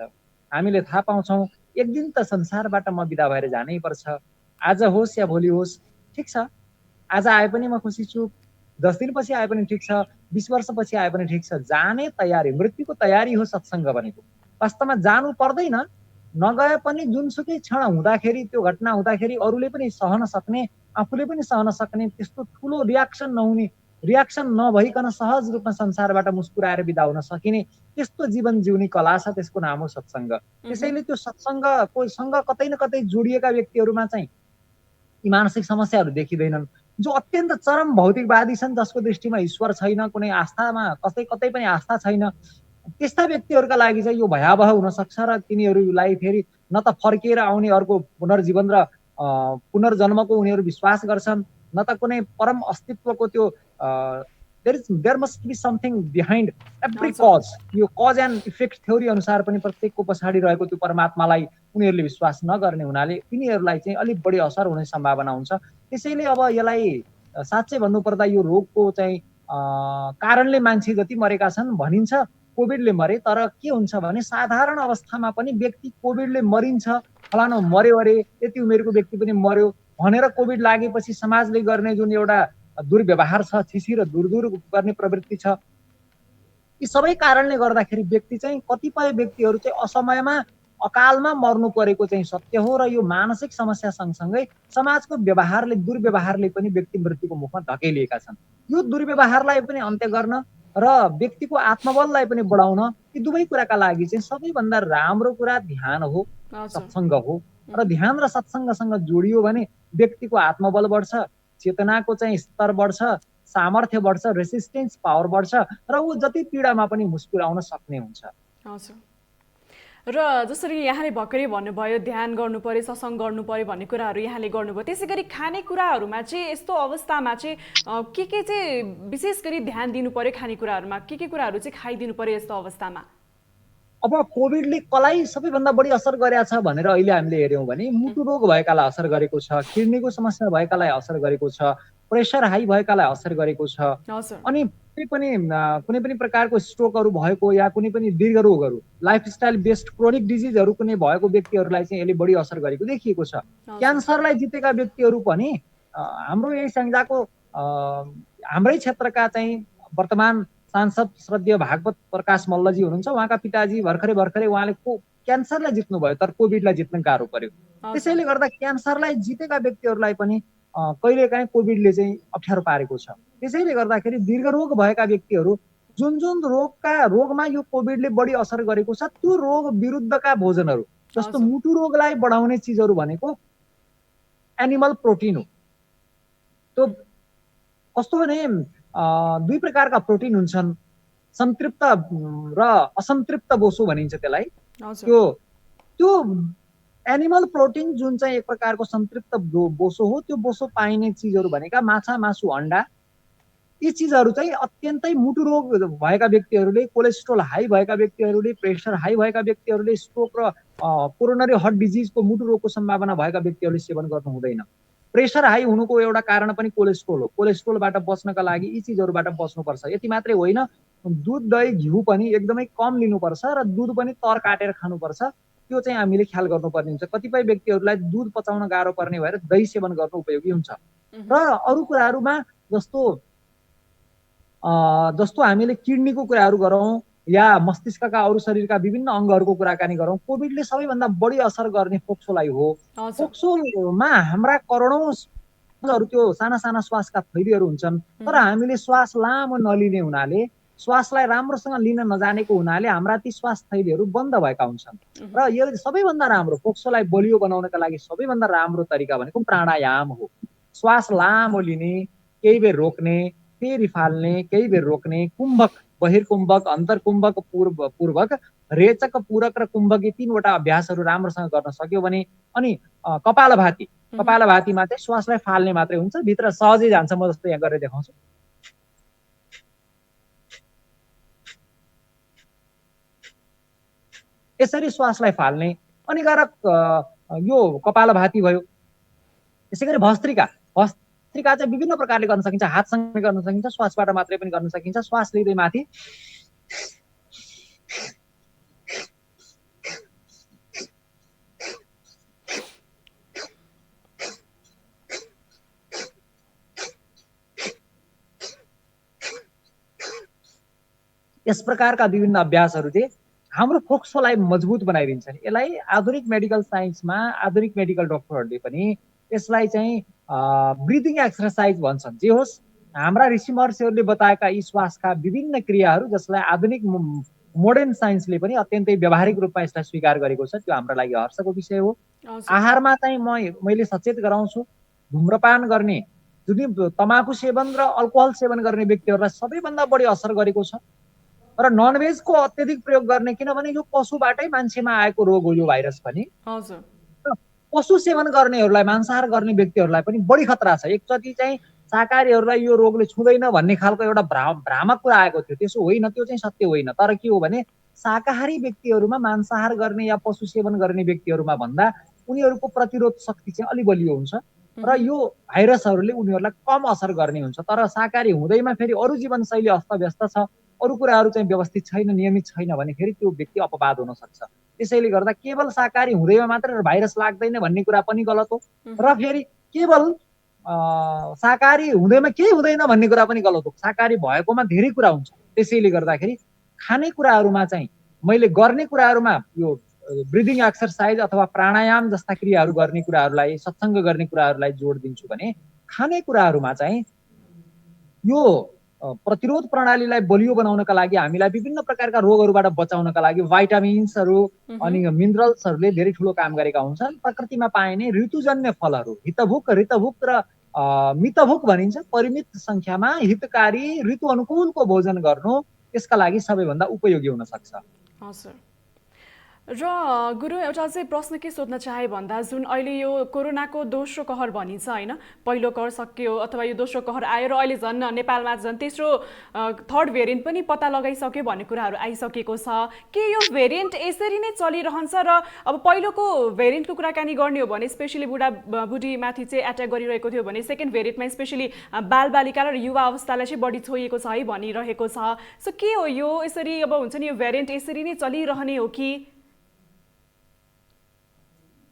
हामीले थाहा पाउँछौँ एक दिन त संसारबाट म बिदा भएर जानै पर्छ, आज होस् या भोलि होस्, ठिक छ, आज आए पनि म खुसी छु, 10 दिनपछि आए पनि ठिक छ, 20 वर्षपछि आए पनि ठिक छ। जाने तयारी, मृत्युको तयारी हो सत्सङ्ग भनेको। वास्तवमा जानु पर्दैन, नगए पनि जुनसुकै क्षण हुँदाखेरि, त्यो घटना हुँदाखेरि अरूले पनि सहन सक्ने, आफूले पनि सहन सक्ने, त्यस्तो ठुलो रियाक्सन नभइकन सहज रूपमा संसारबाट मुस्कुराएर बिदा हुन सकिने त्यस्तो जीवन जिउने कला छ, त्यसको नाम हो सत्सङ्ग। त्यसैले त्यो सत्सङ्गसँग कतै न कतै जोडिएका व्यक्तिहरूमा चाहिँ यी मानसिक समस्याहरू देखिँदैनन्। जो अत्यन्त चरम भौतिकवादी छन्, जसको दृष्टिमा ईश्वर छैन, कुनै आस्थामा कतै पनि आस्था छैन, त्यस्ता व्यक्तिहरूका लागि चाहिँ यो भयावह हुन सक्छ र तिनीहरूलाई फेरि न त फर्किएर आउने अर्को पुनर्जीवन र पुनर्जन्मको उनीहरू विश्वास गर्छन्, न त कुनै परम अस्तित्वको त्यो there must be something behind every cause. यो कज एन्ड इफेक्ट थ्योरी अनुसार पनि प्रत्येकको पछाडि रहेको त्यो परमात्मालाई उनीहरूले विश्वास नगर्ने हुनाले तिनीहरूलाई चाहिँ अलिक बढी असर हुने सम्भावना हुन्छ। त्यसैले अब यसलाई साँच्चै भन्नुपर्दा यो रोगको चाहिँ कारणले मान्छे जति मरेका छन् भनिन्छ कोभिडले मरे, तर के हुन्छ भने साधारण अवस्थामा पनि व्यक्ति कोभिडले मरिन्छ, फलानु मर्यो अरे, यति उमेरको व्यक्ति पनि मर्यो भनेर कोभिड लागेपछि समाजले गर्ने जुन एउटा दुर्व्यवहार छ, छिसी र दूर गर्ने प्रवृत्ति छ, यी सबै कारणले गर्दाखेरि व्यक्ति चाहिँ, कतिपय व्यक्तिहरू चाहिँ असमयमा अकालमा मर्नु परेको चाहिँ सत्य हो। र यो मानसिक समस्या सँगसँगै समाजको दुर्व्यवहारले पनि व्यक्ति मृत्युको मुखमा धकेलिएका छन्। यो दुर्व्यवहारलाई पनि अन्त्य गर्न र व्यक्तिको आत्मबललाई पनि बढाउन, यी दुवै कुराका लागि चाहिँ सबैभन्दा राम्रो कुरा ध्यान हो, सत्सङ्ग हो। र ध्यान र सत्सङ्गसँग जोडियो भने व्यक्तिको आत्मबल बढ्छ, चेतनाको चाहिँ स्तर बढ्छ, सामर्थ्य बढ्छ, रेसिस्टेन्स पावर बढ्छ र ऊ जति पीडामा पनि मुस्कुराउन सक्ने हुन्छ। र जसरी यहाँले भर्खरै भन्नुभयो ध्यान गर्नु पर्यो, सत्सङ्ग गर्नु पर्यो भन्ने कुराहरू यहाँले गर्नुभयो, त्यसै गरी खानेकुराहरूमा चाहिँ यस्तो अवस्थामा चाहिँ के चाहिँ विशेष गरी ध्यान दिनु पर्यो खानेकुराहरूमा, के कुराहरू चाहिँ खाइदिनु पर्यो यस्तो अवस्थामा? अब कोभिडले कसलाई सबैभन्दा बढी असर गरेको छ भनेर अहिले हामीले हेऱ्यौँ भने मुटु रोग भएकालाई असर गरेको छ, किडनीको समस्या भएकालाई असर गरेको छ, प्रेसर हाई भएकालाई असर गरेको छ, अनि कुनै पनि प्रकारको स्ट्रोकहरू भएको या कुनै पनि दीर्घ रोगहरू, लाइफस्टाइल बेस्ड क्रोनिक डिजिजहरू कुनै भएको व्यक्तिहरूलाई चाहिँ यसले बढी असर गरेको देखिएको छ। क्यान्सरलाई जितेका व्यक्तिहरू पनि हाम्रो यही स्याङ्जाको हाम्रै क्षेत्रका चाहिँ वर्तमान सांसद श्रद्धेय भागवत प्रकाश मल्लजी हुनुहुन्छ, उहाँका पिताजी भर्खरै उहाँले क्यान्सरलाई जित्नुभयो, तर कोभिडलाई जित्न गाह्रो पर्यो। त्यसैले गर्दा क्यान्सरलाई जितेका व्यक्तिहरूलाई पनि कहिलेकाहीँ कोभिडले चाहिँ अप्ठ्यारो पारेको छ। त्यसैले गर्दाखेरि दीर्घ रोग भएका व्यक्तिहरू जुन रोगमा यो कोभिडले बढी असर गरेको छ त्यो रोग विरुद्धका भोजनहरू, जस्तो मुटु रोगलाई बढाउने चिजहरू भनेको एनिमल प्रोटिन हो। त्यो कस्तो भने दुई प्रकारका प्रोटिन हुन्छन्, संतृप्त र असंतृप्त बोसो भनिन्छ त्यसलाई। त्यो एनिमल प्रोटिन जुन चाहिँ एक प्रकारको संतृप्त बोसो हो, त्यो बोसो पाइने चिजहरू भनेका माछा, मासु, अन्डा, यी चिजहरू चाहिँ अत्यन्तै मुटु रोग भएका व्यक्तिहरूले, कोलेस्ट्रोल हाई भएका व्यक्तिहरूले, प्रेसर हाई भएका व्यक्तिहरूले, स्ट्रोक र कोरोनरी हार्ट डिजिजको मुटु रोगको सम्भावना भएका व्यक्तिहरूले सेवन गर्नु हुँदैन। प्रेसर हाई हुनुको एउटा कारण पनि कोलेस्ट्रोल हो। कोलेस्ट्रोलबाट बच्नका लागि यी चिजहरूबाट बच्नुपर्छ। यति मात्रै होइन, दुध, दही, घिउ पनि एकदमै कम लिनुपर्छ र दुध पनि तर काटेर खानुपर्छ। त्यो चाहिँ हामीले ख्याल गर्नुपर्ने हुन्छ। कतिपय व्यक्तिहरूलाई दुध पचाउन गाह्रो पर्ने भएर दही सेवन गर्नु उपयोगी हुन्छ। र अरू कुराहरूमा जस्तो हामीले किडनीको कुराहरू गरौँ या मस्तिष्कका अरू शरीरका विभिन्न अङ्गहरूको कुराकानी गरौँ, कोभिडले सबैभन्दा बढी असर गर्ने फोक्सोलाई हो। फोक्सोमा हाम्रा करोडौं त्यो साना साना श्वासका थैलीहरू हुन्छन्, तर हामीले श्वास लामो नलिने हुनाले, श्वासलाई राम्रोसँग लिन नजानेको हुनाले हाम्रा ती श्वास थैलीहरू बन्द भएका हुन्छन्। र यो सबैभन्दा राम्रो, फोक्सोलाई बलियो बनाउनका लागि सबैभन्दा राम्रो तरिका भनेको प्राणायाम हो। श्वास लामो लिने, केही बेर रोक्ने, फेरि फाल्ने, केही बेर रोक्ने, कुम्भक, बहिर्कुम्भक, अन्तर्कुम्भक, पूर्वक, रेचक, पूरक र कुम्भक, यी तीनवटा अभ्यासहरू राम्रोसँग गर्न सक्यो भने, अनि कपालभातीमा चाहिँ श्वासलाई फाल्ने मात्रै हुन्छ, भित्र सहजै जान्छ। म जस्तो यहाँ गरेर देखाउँछु। यसरी श्वासलाई फाल्ने, अनि गएर यो कपालभाती भयो। त्यसै गरी भस्त्रिका चाहिँ विभिन्न प्रकारले गर्न सकिन्छ। हातसँग गर्न सकिन्छ, श्वासबाट मात्रै पनि गर्न सकिन्छ। श्वास लिँदै माथि, यस प्रकारका विभिन्न अभ्यासहरू चाहिँ हाम्रो फोक्सोलाई मजबुत बनाइदिन्छन्। यसलाई आधुनिक मेडिकल साइन्समा आधुनिक मेडिकल डक्टरहरूले पनि यसलाई चाहिँ ब्रिदिङ एक्सरसाइज भन्छन्। जे होस्, हाम्रा ऋषि महर्षिहरूले बताएका यी श्वासका विभिन्न क्रियाहरू, जसलाई आधुनिक मोडर्न साइन्सले पनि अत्यन्तै व्यावहारिक रूपमा यसलाई स्वीकार गरेको छ, त्यो हाम्रो लागि हर्षको विषय हो। आहारमा चाहिँ मैले सचेत गराउँछु, धुम्रपान गर्ने, जुन तमाकु सेवन र अल्कोहल सेवन गर्ने व्यक्तिहरूलाई सबैभन्दा बढी असर गरेको छ। र ननभेजको अत्यधिक प्रयोग गर्ने, किनभने यो पशुबाटै मान्छेमा आएको रोग हो यो भाइरस पनि। पशु सेवन गर्नेहरूलाई, मांसाहार गर्ने व्यक्तिहरूलाई पनि बढी खतरा छ। एकचोटि चाहिँ शाकाहारीहरूलाई यो रोगले छुँदैन भन्ने खालको एउटा भ्रामक कुरा आएको थियो, त्यसो होइन, त्यो चाहिँ सत्य होइन। तर के हो भने शाकाहारी व्यक्तिहरूमा मांसाहार गर्ने या पशु सेवन गर्ने व्यक्तिहरूमा भन्दा उनीहरूको प्रतिरोध शक्ति चाहिँ अलि बलियो हुन्छ र यो भाइरसहरूले उनीहरूलाई कम असर गर्ने हुन्छ। तर शाकाहारी हुँदैमा फेरि अरू जीवनशैली अस्तव्यस्त छ, अरू कुराहरू चाहिँ व्यवस्थित छैन, नियमित छैन भने फेरि त्यो व्यक्ति अपवाद हुन सक्छ। त्यसैले गर्दा केवल शाकाहारी हुँदैमा मात्र भाइरस लाग्दैन भन्ने कुरा पनि गलत हो, र फेरि केवल शाकाहारी हुँदैमा केही हुँदैन भन्ने कुरा पनि गलत हो। शाकाहारी भएकोमा धेरै कुरा हुन्छ। त्यसैले गर्दाखेरि खानेकुराहरूमा चाहिँ मैले गर्ने कुराहरूमा यो ब्रिदिङ एक्सरसाइज अथवा प्राणायाम जस्ता क्रियाहरू गर्ने कुराहरूलाई, सत्सङ्ग गर्ने कुराहरूलाई जोड दिन्छु भने खानेकुराहरूमा चाहिँ यो प्रतिरोध प्रणालीलाई बलियो बनाउनका लागि, हामीलाई विभिन्न प्रकारका रोगहरूबाट बचाउनका लागि भाइटामिन्सहरू अनि मिनरल्सहरूले धेरै ठुलो काम गरेका हुन्छन्। प्रकृतिमा पाइने ऋतुजन्य फलहरू, हितभुक, ऋतभुक र मितभुक भनिन्छ, परिमित संख्यामा हितकारी ऋतु अनुकूलको भोजन गर्नु यसका लागि सबैभन्दा उपयोगी हुन सक्छ। हजुर। र गुरु एउटा चाहिँ प्रश्न के सोध्न चाहे भन्दा जुन अहिले यो कोरोनाको दोस्रो कहर भनिन्छ होइन, पहिलो कहर सकियो अथवा यो दोस्रो कहर आयो र अहिले झन् नेपालमा झन् तेस्रो थर्ड भेरिएन्ट पनि पत्ता लगाइसक्यो भन्ने कुराहरू आइसकेको छ। के यो भेरिएन्ट यसरी नै चलिरहन्छ र अब पहिलोको भेरिएन्टको कुराकानी गर्ने हो भने स्पेसली बुढीमाथि चाहिँ एट्याक गरिरहेको थियो भने सेकेन्ड भेरिएन्टमा स्पेसली बालबालिका र युवा अवस्थालाई चाहिँ बढी छोइएको छ है भनिरहेको छ। सो के हो यो यसरी अब हुन्छ नि यो भेरिएन्ट यसरी नै चलिरहने हो कि?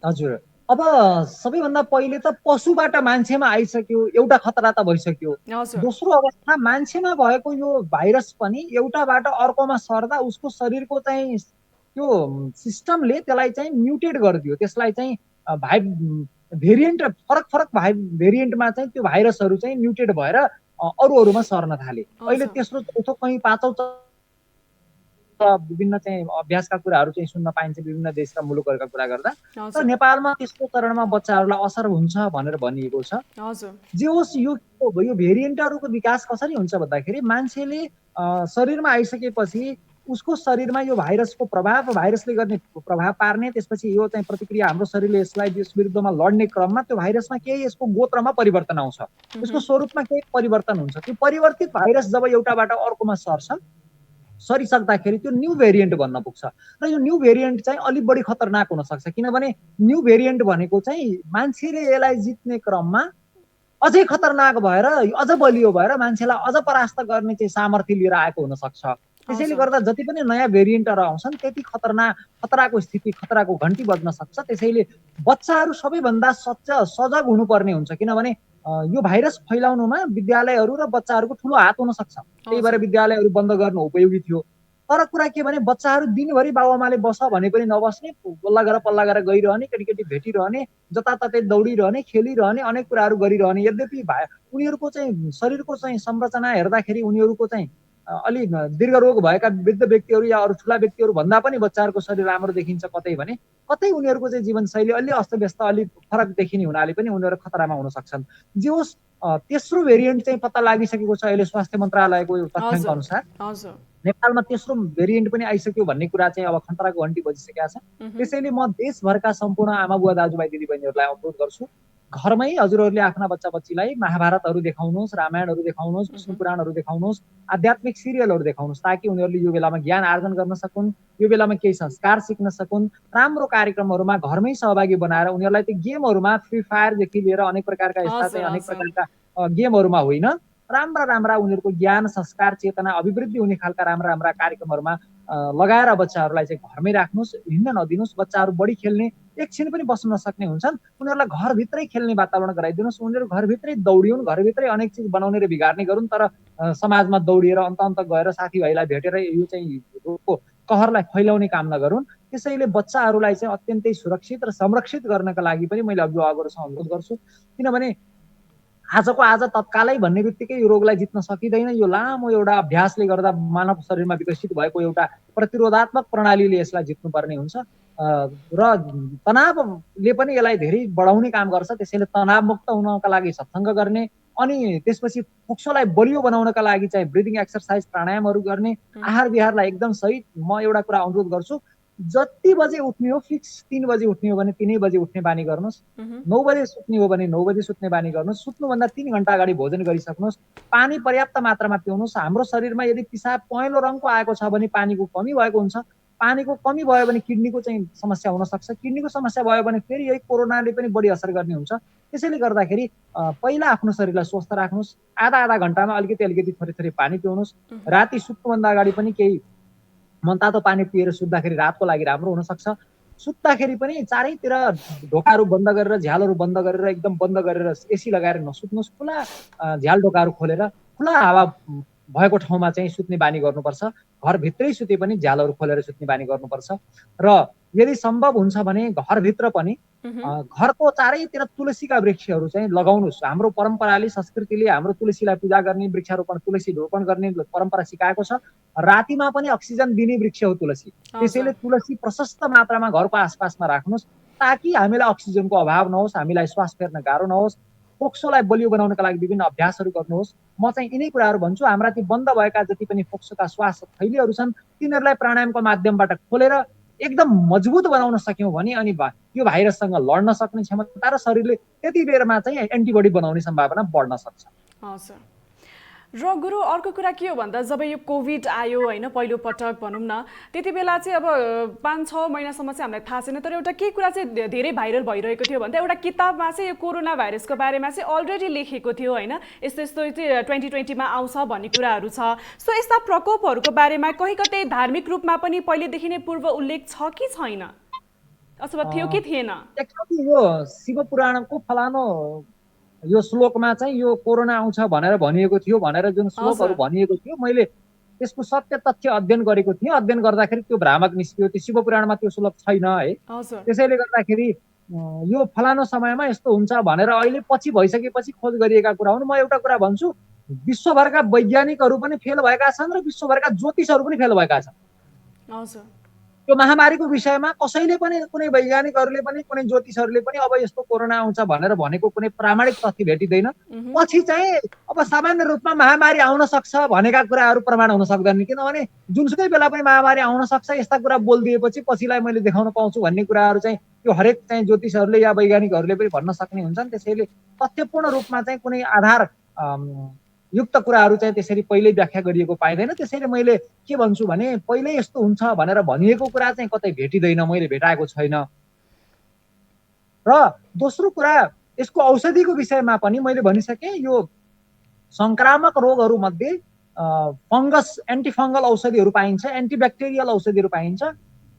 हजुर, अब सबैभन्दा पहिले त पशुबाट मान्छेमा आइसक्यो, एउटा खतरा त भइसक्यो। दोस्रो अवस्था मान्छेमा भएको यो भाइरस पनि एउटाबाट अर्कोमा सर्दा उसको शरीरको चाहिँ त्यो सिस्टमले त्यसलाई चाहिँ म्युटेट गरिदियो, त्यसलाई चाहिँ भेरिएन्ट फरक फरक भेरिएन्टमा चाहिँ त्यो भाइरसहरू चाहिँ म्युटेट भएर अरूमा सर्न थाले। अहिले तेस्रो चौथो कहीँ पाँचौँ विभिन्न चाहिँ अभ्यासका कुराहरू चाहिँ सुन्न पाइन्छ विभिन्न देश र मुलुकहरूका कुरा गर्दा। तर नेपालमा त्यस्तो चरणमा बच्चाहरूलाई असर हुन्छ भनेर भनिएको छ। जे होस् यो भेरिएन्टहरूको विकास कसरी हुन्छ भन्दाखेरि मान्छेले शरीरमा आइसकेपछि उसको शरीरमा यो भाइरसको प्रभाव, भाइरसले गर्ने प्रभाव पार्ने, त्यसपछि यो चाहिँ प्रतिक्रिया हाम्रो शरीरले यसलाई यस विरुद्धमा लड्ने क्रममा त्यो भाइरसमा केही यसको गोत्रमा परिवर्तन आउँछ, यसको स्वरूपमा केही परिवर्तन हुन्छ। त्यो परिवर्तित भाइरस जब एउटाबाट अर्कोमा सर्छ, सरिसक्दाखेरि त्यो न्यू भेरिएन्ट भन्न पुग्छ र यो न्यू भेरिएन्ट चाहिँ अलिक बढी खतरनाक हुन सक्छ, किनभने न्यू भेरिएन्ट भनेको चाहिँ मान्छेले यसलाई जित्ने क्रममा अझै खतरनाक भएर अझ बलियो भएर मान्छेलाई अझ परास्त गर्ने चाहिँ सामर्थ्य लिएर आएको हुन सक्छ। त्यसैले गर्दा जति पनि नयाँ भेरिएन्टहरू आउँछन् त्यति खतराको स्थिति, खतराको घन्टी बज्न सक्छ। त्यसैले बच्चाहरू सबैभन्दा सजग हुनुपर्ने हुन्छ, किनभने यो भाइरस फैलाउनुमा विद्यालयहरू र बच्चाहरूको ठुलो हात हुन सक्छ। त्यही भएर विद्यालयहरू बन्द गर्नु उपयोगी थियो। तर कुरा के भने बच्चाहरू दिनभरि बाबुआमाले बस भने पनि नबस्ने, पल्ला गरेर गइरहने, केटी भेटिरहने, जताततै दौडिरहने, खेलिरहने, अनेक कुराहरू गरिरहने। यद्यपि उनीहरूको चाहिँ शरीरको चाहिँ संरचना हेर्दाखेरि उनीहरूको चाहिँ अलि दीर्घ रोग भएका वृद्ध व्यक्तिहरू या अरू ठुला व्यक्तिहरू भन्दा पनि बच्चाहरूको शरीर राम्रो देखिन्छ कतै भने, कतै उनीहरूको चाहिँ जीवनशैली अलि अस्तव्यस्त, अलि फरक देखिने हुनाले पनि उनीहरू खतरामा हुन सक्छन्। जे होस् तेस्रो भेरिएन्ट चाहिँ पत्ता लागिसकेको छ अहिले स्वास्थ्य मन्त्रालयको तथ्याङ्क अनुसार। नेपालमा तेस्रो भेरिएन्ट पनि आइसक्यो भन्ने कुरा चाहिँ अब खतराको घन्टी बजिसकेका छ। त्यसैले म देशभरका सम्पूर्ण आमा बुवा दाजुभाइ दिदीबहिनीहरूलाई अनुरोध गर्छु, घरमै हजुरहरूले आफ्ना बच्चा बच्चीलाई महाभारतहरू देखाउनुहोस्, रामायणहरू देखाउनुहोस्, विष्णु पुराणहरू देखाउनुहोस्, आध्यात्मिक सिरियलहरू देखाउनुहोस्, ताकि उनीहरूले यो बेलामा ज्ञान आर्जन गर्न सकुन्, यो बेलामा केही संस्कार सिक्न सकुन्। राम्रो कार्यक्रमहरूमा घरमै सहभागी बनाएर उनीहरूलाई त्यो गेमहरूमा फ्री फायरदेखि लिएर अनेक प्रकारका यस्ता चाहिँ अनेक प्रकारका गेमहरूमा होइन, राम्रा उनीहरूको ज्ञान, संस्कार, चेतना अभिवृद्धि हुने खालका राम्रा कार्यक्रमहरूमा लगाएर बच्चाहरूलाई चाहिँ घरमै राख्नुहोस्, हिँड्न नदिनुहोस्। बच्चाहरू बढी खेल्ने, एकछिन पनि बस्न नसक्ने हुन्छन्, उनीहरूलाई घरभित्रै खेल्ने वातावरण गराइदिनुहोस्। उनीहरू घरभित्रै दौडिउन्, घरभित्रै अनेक चिज बनाउने र बिगार्ने गरून्, तर समाजमा दौडिएर अन्त गएर साथीभाइलाई भेटेर यो चाहिँ रोगको कहरलाई फैलाउने काम नगरून्। त्यसैले बच्चाहरूलाई चाहिँ अत्यन्तै सुरक्षित र संरक्षित गर्नका लागि पनि मैले अभिभावकहरूसँग अनुरोध गर्छु, किनभने आजको आज तत्कालै भन्ने बित्तिकै यो रोगलाई जित्न सकिँदैन। यो लामो एउटा अभ्यासले गर्दा मानव शरीरमा विकसित भएको एउटा प्रतिरोधात्मक प्रणालीले यसलाई जित्नुपर्ने हुन्छ र तनावले पनि यसलाई धेरै बढाउने काम गर्छ। त्यसैले तनावमुक्त हुनका लागि सत्सङ्ग गर्ने, अनि त्यसपछि फोक्सोलाई बलियो बनाउनका लागि चाहिँ ब्रिदिङ एक्सर्साइज, प्राणायामहरू गर्ने, आहार विहारलाई एकदम सही। म एउटा कुरा अनुरोध गर्छु, जति बजे उठ्ने हो फिक्स 3 बजे उठ्ने हो भने 3 बजे उठ्ने बानी गर्नुहोस्, 9 बजे सुत्ने हो भने 9 बजे सुत्ने बानी गर्नुहोस्, सुत्नुभन्दा 3 घण्टा अगाडि भोजन गरिसक्नुहोस्, पानी पर्याप्त मात्रामा पिउनुहोस्। हाम्रो शरीरमा यदि पिसाब पहेँलो रङको आएको छ भने पानीको कमी भएको हुन्छ, पानीको कमी भयो भने किडनीको चाहिँ समस्या हुन सक्छ, किडनीको समस्या भयो भने फेरि यही कोरोनाले पनि बढी असर गर्ने हुन्छ। त्यसैले गर्दाखेरि पहिला आफ्नो शरीरलाई स्वस्थ राख्नुहोस्, आधा घण्टामा अलिकति थोरै पानी पिउनुहोस्, राति सुत्नुभन्दा अगाडि पनि केही मनतातो पानी पिएर सुत्दाखेरि रातको लागि राम्रो हुन सक्छ। सुत्दाखेरि पनि चारैतिर ढोकाहरू बन्द गरेर, झ्यालहरू बन्द गरेर, एकदम बन्द गरेर एसी लगाएर नसुत्नुहोस्, खुला झ्याल ढोकाहरू खोलेर खुला हावा भएको ठाउँमा चाहिँ सुत्ने बानी गर्नुपर्छ। घरभित्रै सुते पनि झ्यालहरू खोलेर सुत्ने बानी गर्नुपर्छ। र यदि सम्भव हुन्छ भने घरभित्र पनि घरको चारैतिर तुलसीका वृक्षहरू चाहिँ लगाउनुहोस्। हाम्रो परम्पराले, संस्कृतिले हाम्रो तुलसीलाई पूजा गर्ने, वृक्षारोपण, तुलसी रोपण गर्ने परम्परा सिकाएको छ। रातिमा पनि अक्सिजन दिने वृक्ष हो तुलसी। त्यसैले तुलसी प्रशस्त मात्रामा घरको आसपासमा राख्नुहोस्, ताकि हामीलाई अक्सिजनको अभाव नहोस्, हामीलाई श्वास फेर्न गाह्रो नहोस्। फोक्सोलाई बलियो बनाउनका लागि विभिन्न अभ्यासहरू गर्नुहोस्। म चाहिँ यिनै कुराहरू भन्छु। हाम्रा ती बन्द भएका जति पनि फोक्सोका श्वास थैलीहरू छन्, तिनीहरूलाई प्राणायामको माध्यमबाट खोलेर एकदम मजबुत बनाउन सक्यौँ भने अनि यो भाइरससँग लड्न सक्ने क्षमता र शरीरले त्यति बेरमा चाहिँ एन्टिबडी बनाउने सम्भावना बढ्न सक्छ। हजुर। र गुरु अर्को कुरा के हो भन्दा जब यो कोभिड आयो होइन पहिलो पटक भनौँ न त्यति बेला चाहिँ अब 5-6 महिनासम्म चाहिँ हामीलाई थाहा छैन, तर एउटा के कुरा चाहिँ धेरै भाइरल भइरहेको थियो भन्दा एउटा किताबमा चाहिँ यो कोरोना भाइरसको बारेमा चाहिँ अलरेडी लेखेको थियो होइन, यस्तो यस्तो चाहिँ 2020मा आउँछ भन्ने कुराहरू छ। सो यस्ता प्रकोपहरूको बारेमा कहीँ कतै धार्मिक रूपमा पनि पहिलेदेखि नै पूर्व उल्लेख छ कि छैन, अथवा थियो कि थिएन? यो शिव पुराणको फलानो यो श्लोकमा चाहिँ यो कोरोना आउँछ भनेर भनिएको थियो भनेर जुन श्लोकहरू भनिएको थियो, मैले त्यसको सत्य तथ्य अध्ययन गरेको थिएँ। अध्ययन गर्दाखेरि त्यो भ्रामक निस्कियो, त्यो शिव पुराणमा त्यो श्लोक छैन है। त्यसैले गर्दाखेरि यो फलानो समयमा यस्तो हुन्छ भनेर अहिले पछि भइसकेपछि खोज गरिएका कुरा हुन्। म एउटा कुरा भन्छु, विश्वभरका वैज्ञानिकहरू पनि फेल भएका छन् र विश्वभरका ज्योतिषहरू पनि फेल भएका छन्। यो महामारीको विषयमा कसैले पनि, कुनै वैज्ञानिकहरूले पनि, कुनै ज्योतिषहरूले पनि अब यस्तो कोरोना आउँछ भनेर भनेको कुनै प्रामाणिक तथ्य भेटिँदैन। पछि चाहिँ अब सामान्य रूपमा महामारी आउन सक्छ भनेका कुराहरू प्रमाण हुन सक्दैनन्, किनभने जुनसुकै बेला पनि महामारी आउन सक्छ यस्ता कुरा बोलिदिएपछि पछिलाई मैले देखाउन पाउँछु भन्ने कुराहरू चाहिँ यो हरेक चाहिँ ज्योतिषहरूले या वैज्ञानिकहरूले पनि भन्न सक्ने हुन्छन्। त्यसैले तथ्यपूर्ण रूपमा चाहिँ कुनै आधार युक्त कुराहरू चाहिँ त्यसरी पहिल्यै व्याख्या गरिएको पाइँदैन। त्यसैले मैले के भन्छु भने पहिल्यै यस्तो हुन्छ भनेर भनिएको कुरा चाहिँ कतै भेटिँदैन, मैले भेटाएको छैन। र दोस्रो कुरा, यसको औषधिको विषयमा पनि मैले भनिसकेँ। यो संक्रामक रोगहरू मध्ये फङ्गस एन्टिफङ्गल औषधिहरू पाइन्छ, एन्टिब्याक्टेरियल औषधिहरू पाइन्छ।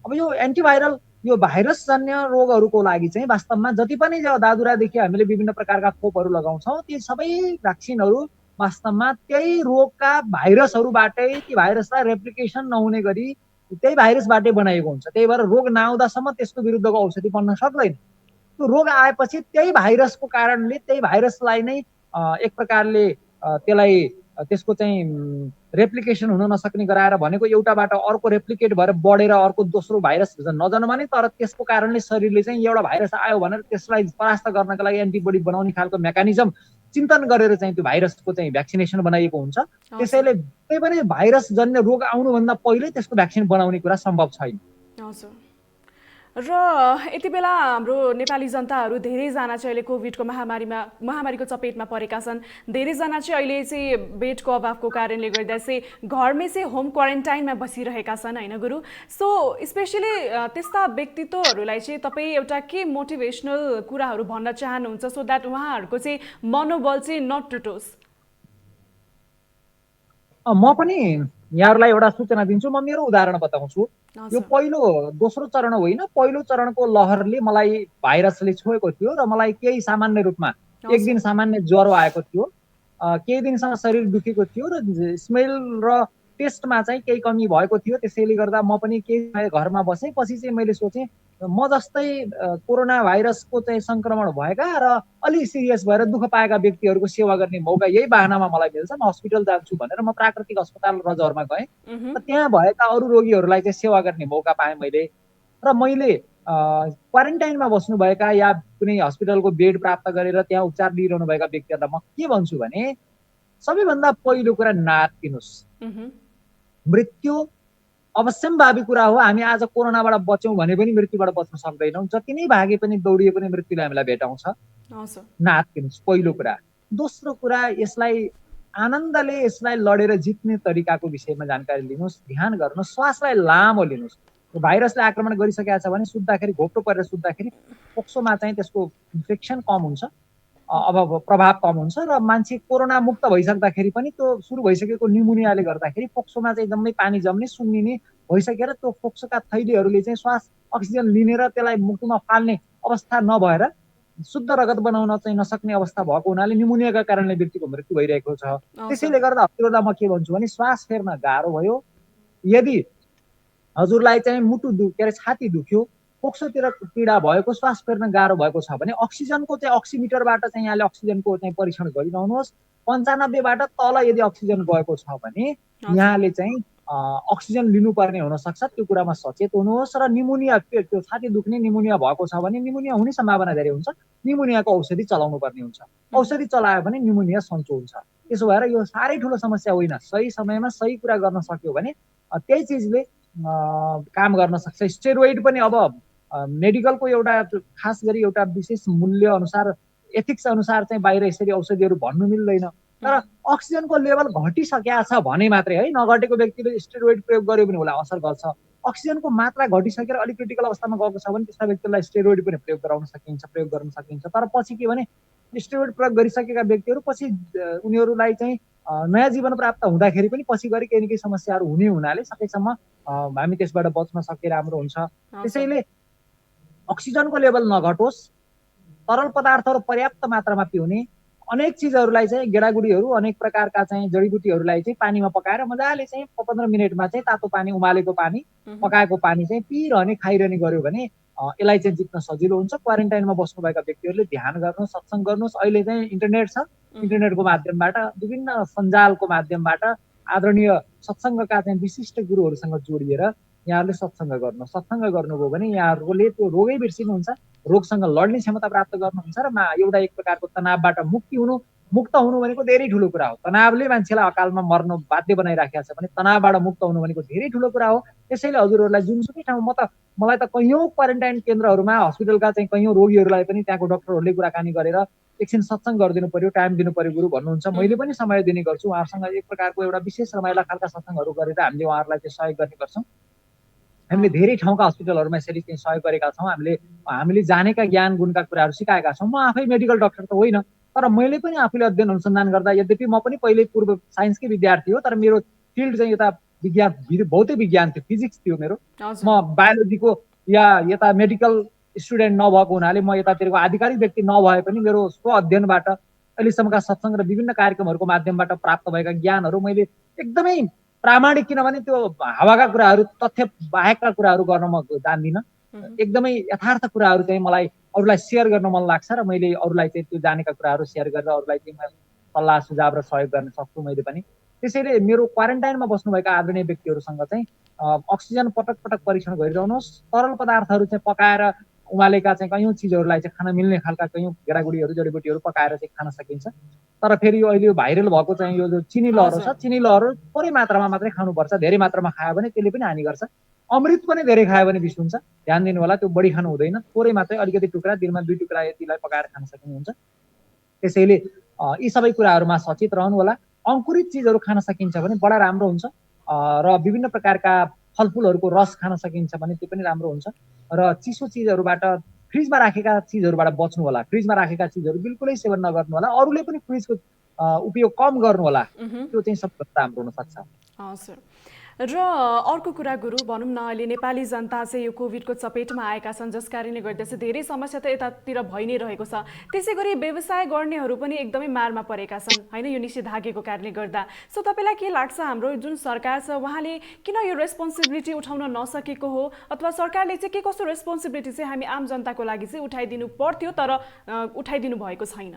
अब यो एन्टिभाइरल यो भाइरसजन्य रोगहरूको लागि चाहिँ वास्तवमा जति पनि दादुरादेखि हामीले विभिन्न प्रकारका खोपहरू लगाउँछौँ ती सबै भ्याक्सिनहरू वास्तवमा त्यही रोगका भाइरसहरूबाटै, ती भाइरसलाई रेप्लिकेसन नहुने गरी त्यही भाइरसबाटै बनाइएको हुन्छ। त्यही भएर रोग नआउँदासम्म त्यसको विरुद्धको औषधि बन्न सक्दैन। त्यो रोग आएपछि त्यही भाइरसको कारणले त्यही भाइरसलाई नै एक प्रकारले त्यसलाई त्यसको चाहिँ रेप्लिकेसन हुन नसक्ने गराएर भनेको एउटाबाट अर्को रेप्लिकेट भएर बढेर अर्को दोस्रो भाइरस नजन्मने, तर त्यसको कारणले शरीरले चाहिँ एउटा भाइरस आयो भनेर त्यसलाई परास्त गर्नका लागि एन्टिबडी बनाउने खालको मेकानिजम चिन्तन गरेर चाहिँ त्यो भाइरसको चाहिँ भ्याक्सिनेसन बनाइएको हुन्छ। त्यसैले कुनै पनि भाइरस जन्य रोग आउनुभन्दा पहिले त्यसको भ्याक्सिन बनाउने कुरा सम्भव छैन। र यति बेला हाम्रो नेपाली जनताहरू धेरैजना चाहिँ अहिले कोभिडको महामारीको चपेटमा परेका छन्। धेरैजना चाहिँ अहिले चाहिँ बेडको अभावको कारणले गर्दा चाहिँ घरमै चाहिँ होम क्वारेन्टाइनमा बसिरहेका छन् होइन गुरु। सो स्पेसली त्यस्ता व्यक्तित्वहरूलाई चाहिँ तपाईँ एउटा के मोटिभेसनल कुराहरू भन्न चाहनुहुन्छ सो द्याट उहाँहरूको चाहिँ मनोबल चाहिँ नटुटोस्? म पनि यहाँहरूलाई एउटा सूचना दिन्छु। म मेरो उदाहरण बताउँछु। यो दोस्रो चरण होइन, पहिलो चरणको लहरले मलाई भाइरसले छोएको थियो र मलाई केही सामान्य रूपमा एक दिन सामान्य ज्वरो आएको थियो, केही दिनसम्म शरीर दुखेको थियो र स्मेल र टेस्टमा चाहिँ केही कमी भएको थियो। त्यसैले गर्दा म पनि केही घरमा बसेँ। पछि चाहिँ मैले सोचेँ म जस्तै कोरोना भाइरसको चाहिँ सङ्क्रमण भएका र अलि सिरियस भएर दुःख पाएका व्यक्तिहरूको सेवा गर्ने मौका यही बाहनामा मलाई मिल्छ, म हस्पिटल जान्छु भनेर म प्राकृतिक अस्पताल रजौरमा गएँ र त्यहाँ भएका अरू रोगीहरूलाई चाहिँ सेवा गर्ने मौका पाएँ मैले। र मैले क्वारेन्टाइनमा बस्नुभएका या कुनै हस्पिटलको बेड प्राप्त गरेर त्यहाँ उपचार लिइरहनु भएका व्यक्तिहरूलाई म के भन्छु भने सबैभन्दा पहिलो कुरा नातिनुहोस्। मृत्यु अवश्यम्भावी कुरा हो। हामी आज कोरोनाबाट बच्यौँ भने पनि मृत्युबाट बच्न सक्दैनौँ। जति नै भागे पनि दौडिए पनि मृत्युले हामीलाई भेटाउँछ। नातिनुहोस् पहिलो कुरा। दोस्रो कुरा, यसलाई आनन्दले यसलाई लडेर जित्ने तरिकाको विषयमा जानकारी लिनुहोस्, ध्यान गर्नुहोस्, श्वासलाई लामो लिनुहोस्। भाइरसले आक्रमण गरिसकेको छ भने सुत्दाखेरि घोप्टो परेर सुत्दाखेरि फोक्सोमा चाहिँ त्यसको इन्फेक्सन कम हुन्छ, अब प्रभाव कम हुन्छ र मान्छे कोरोना मुक्त भइसक्दाखेरि पनि त्यो सुरु भइसकेको निमोनियाले गर्दाखेरि फोक्सोमा चाहिँ एकदमै पानी जम्ने सुन्निने भइसकेर त्यो फोक्सोका थैलीहरूले चाहिँ श्वास अक्सिजन लिनेर त्यसलाई मुटुमा फाल्ने अवस्था नभएर शुद्ध रगत बनाउन चाहिँ नसक्ने अवस्था भएको हुनाले निमोनियाका कारणले व्यक्तिको मृत्यु भइरहेको छ। त्यसैले गर्दा म के भन्छु भने श्वास फेर्न गाह्रो भयो, यदि हजुरलाई चाहिँ मुटु के अरे छाती दुख्यो, फोक्सोतिर पीडा भएको, श्वास फेर्न गाह्रो भएको छ भने अक्सिजनको चाहिँ अक्सिमिटरबाट चाहिँ यहाँले अक्सिजनको चाहिँ परीक्षण गरिरहनुहोस्। 95बाट तल यदि अक्सिजन गएको छ भने यहाँले चाहिँ अक्सिजन लिनुपर्ने हुनसक्छ, त्यो कुरामा सचेत हुनुहोस्। र निमोनिया, त्यो छाती दुख्ने निमोनिया भएको छ भने निमोनिया हुने सम्भावना धेरै हुन्छ, निमोनियाको औषधि चलाउनु पर्ने हुन्छ। औषधि चलायो भने निमोनिया सन्चो हुन्छ। त्यसो भएर यो साह्रै ठुलो समस्या होइन। सही समयमा सही कुरा गर्न सक्यो भने त्यही चिजले काम गर्न सक्छ। स्टेरोइड पनि अब मेडिकलको एउटा खास गरी एउटा विशेष मूल्य अनुसार एथिक्स अनुसार चाहिँ बाहिर यसरी औषधिहरू भन्नु मिल्दैन। तर अक्सिजनको लेभल घटिसकेको छ भने मात्रै है, नघटेको व्यक्तिले स्टेरोइड प्रयोग गर्यो भने उसलाई असर गर्छ। अक्सिजनको मात्रा घटिसकेर अलिक क्रिटिकल अवस्थामा गएको छ भने त्यस्ता व्यक्तिलाई स्टेरोइड पनि प्रयोग गर्न सकिन्छ। तर पछि के भने स्टेरोइड प्रयोग गरिसकेका व्यक्तिहरू पछि उनीहरूलाई चाहिँ नयाँ जीवन प्राप्त हुँदाखेरि पनि पछि गरी केही न केही समस्याहरू हुने हुनाले सकेसम्म हामी त्यसबाट बच्न सके राम्रो हुन्छ। त्यसैले अक्सिजनको लेभल नघटोस्, तरल पदार्थहरू पर्याप्त मात्रामा पिउने, अनेक चिजहरूलाई चाहिँ गेडागुडीहरू अनेक प्रकारका चाहिँ जडीबुटीहरूलाई चाहिँ पानीमा पकाएर मजाले चाहिँ 15 मिनटमा चाहिँ तातो पानी, उमालेको पानी, पकाएको पानी चाहिँ पिइरहने खाइरहने गर्यो भने यसलाई चाहिँ जित्न सजिलो हुन्छ। क्वारेन्टाइनमा बस्नुभएका व्यक्तिहरूले ध्यान गर्नुहोस्, सत्सङ्ग गर्नुहोस्। अहिले चाहिँ इन्टरनेट छ, इन्टरनेटको माध्यमबाट विभिन्न सञ्जालको माध्यमबाट आदरणीय सत्सङ्गका चाहिँ विशिष्ट गुरुहरूसँग जोडिएर यहाँहरूले सत्सङ्ग गर्नु। सत्सङ्ग गर्नुभयो भने यहाँहरूले त्यो रोगै बिर्सिनुहुन्छ, रोगसँग लड्ने क्षमता प्राप्त गर्नुहुन्छ र एउटा एक प्रकारको तनावबाट मुक्त हुनु भनेको धेरै ठुलो कुरा हो। तनावले मान्छेलाई अकालमा मर्न बाध्य बनाइराखेको छ भने तनावबाट मुक्त हुनु भनेको धेरै ठुलो कुरा हो। त्यसैले हजुरहरूलाई जुनसुकै ठाउँ मलाई त कैयौँ क्वारेन्टाइन केन्द्रहरूमा हस्पिटलका चाहिँ कैयौँ रोगीहरूलाई पनि त्यहाँको डक्टरहरूले कुराकानी गरेर एकछिन सत्सङ्ग गरिदिनु पर्यो, टाइम दिनु पर्यो गुरु भन्नुहुन्छ। मैले पनि समय दिने गर्छु उहाँहरूसँग। एक प्रकारको एउटा विशेष रमाइला खालका सत्सङ्गहरू गरेर हामीले उहाँहरूलाई चाहिँ सहयोग गर्ने गर्छौँ। हामीले धेरै ठाउँका हस्पिटलहरूमा यसरी चाहिँ सहयोग गरेका छौँ। हामीले जानेका ज्ञान गुणका कुराहरू सिकाएका छौँ। म आफै मेडिकल डक्टर त होइन, तर मैले पनि आफूले अध्ययन अनुसन्धान गर्दा, यद्यपि म पनि पहिले पूर्व साइन्सकै विद्यार्थी हो, तर मेरो फिल्ड चाहिँ यता भौतिक विज्ञान थियो, फिजिक्स थियो मेरो। म बायोलोजीको या यता मेडिकल स्टुडेन्ट नभएको हुनाले म यतातिरको आधिकारिक व्यक्ति नभए पनि मेरो स्व अध्ययनबाट अहिलेसम्मका सत्सङ्ग र विभिन्न कार्यक्रमहरूको माध्यमबाट प्राप्त भएका ज्ञानहरू मैले एकदमै प्रामाणिक, किनभने त्यो हावाका कुराहरू, तथ्य बाहेकका कुराहरू गर्न म जान्दिनँ। एकदमै यथार्थ कुराहरू चाहिँ मलाई अरूलाई सेयर गर्न मन लाग्छ र मैले अरूलाई चाहिँ त्यो जानेका कुराहरू सेयर गरेर अरूलाई चाहिँ सल्लाह सुझाव र सहयोग गर्न सक्छु मैले पनि। त्यसैले मेरो क्वारेन्टाइनमा बस्नुभएका आदरणीय व्यक्तिहरूसँग चाहिँ अक्सिजन पटक पटक परीक्षण गरिरहनुहोस्। तरल पदार्थहरू चाहिँ पकाएर उमालेका चाहिँ कैयौँ चिजहरूलाई चाहिँ खान मिल्ने खालका कैयौँ गेडागुडीहरू जडीबुटीहरू पकाएर चाहिँ खान सकिन्छ। तर फेरि यो अहिले यो भाइरल भएको चाहिँ यो जो चिनी लहरो छ, चिनी लहरो थोरै मात्रामा मात्रै खानुपर्छ। धेरै मात्रामा खायो भने त्यसले पनि हानि गर्छ। अमृत पनि धेरै खायो भने विष हुन्छ, ध्यान दिनु होला। त्यो बढी खानु हुँदैन, थोरै मात्रै अलिकति टुक्रा, दिनमा 2 टुक्रा यतिलाई पकाएर खान सकिनुहुन्छ। त्यसैले यी सबै कुराहरूमा सचेत रहनु होला। अङ्कुरित चिजहरू खान सकिन्छ भने बडा राम्रो हुन्छ र विभिन्न प्रकारका फलफुलहरूको रस खान सकिन्छ भने त्यो पनि राम्रो हुन्छ। र चिसो चिजहरूबाट, फ्रिजमा राखेका चिजहरूबाट बच्नु होला। फ्रिजमा राखेका चिजहरू बिल्कुलै सेवन नगर्नु होला। अरूले पनि फ्रिजको उपयोग कम गर्नु होला। त्यो चाहिँ सबभन्दा राम्रो हुन सक्छ। हजुर। र अर्को कुरा गुरु, भनौँ न अहिले नेपाली जनता चाहिँ यो कोभिडको चपेटमा आएका छन्, जस कारणले गर्दा चाहिँ धेरै समस्या त यतातिर भइ नै रहेको छ। त्यसै गरी व्यवसाय गर्नेहरू पनि एकदमै मारमा परेका छन् होइन, यो निषेधाज्ञाको कारणले गर्दा। सो तपाईँलाई के लाग्छ, हाम्रो जुन सरकार छ उहाँले किन यो रेस्पोन्सिबिलिटी उठाउन नसकेको हो, अथवा सरकारले चाहिँ के कस्तो रेस्पोन्सिबिलिटी चाहिँ हामी आम जनताको लागि चाहिँ उठाइदिनु पर्थ्यो तर उठाइदिनु भएको छैन?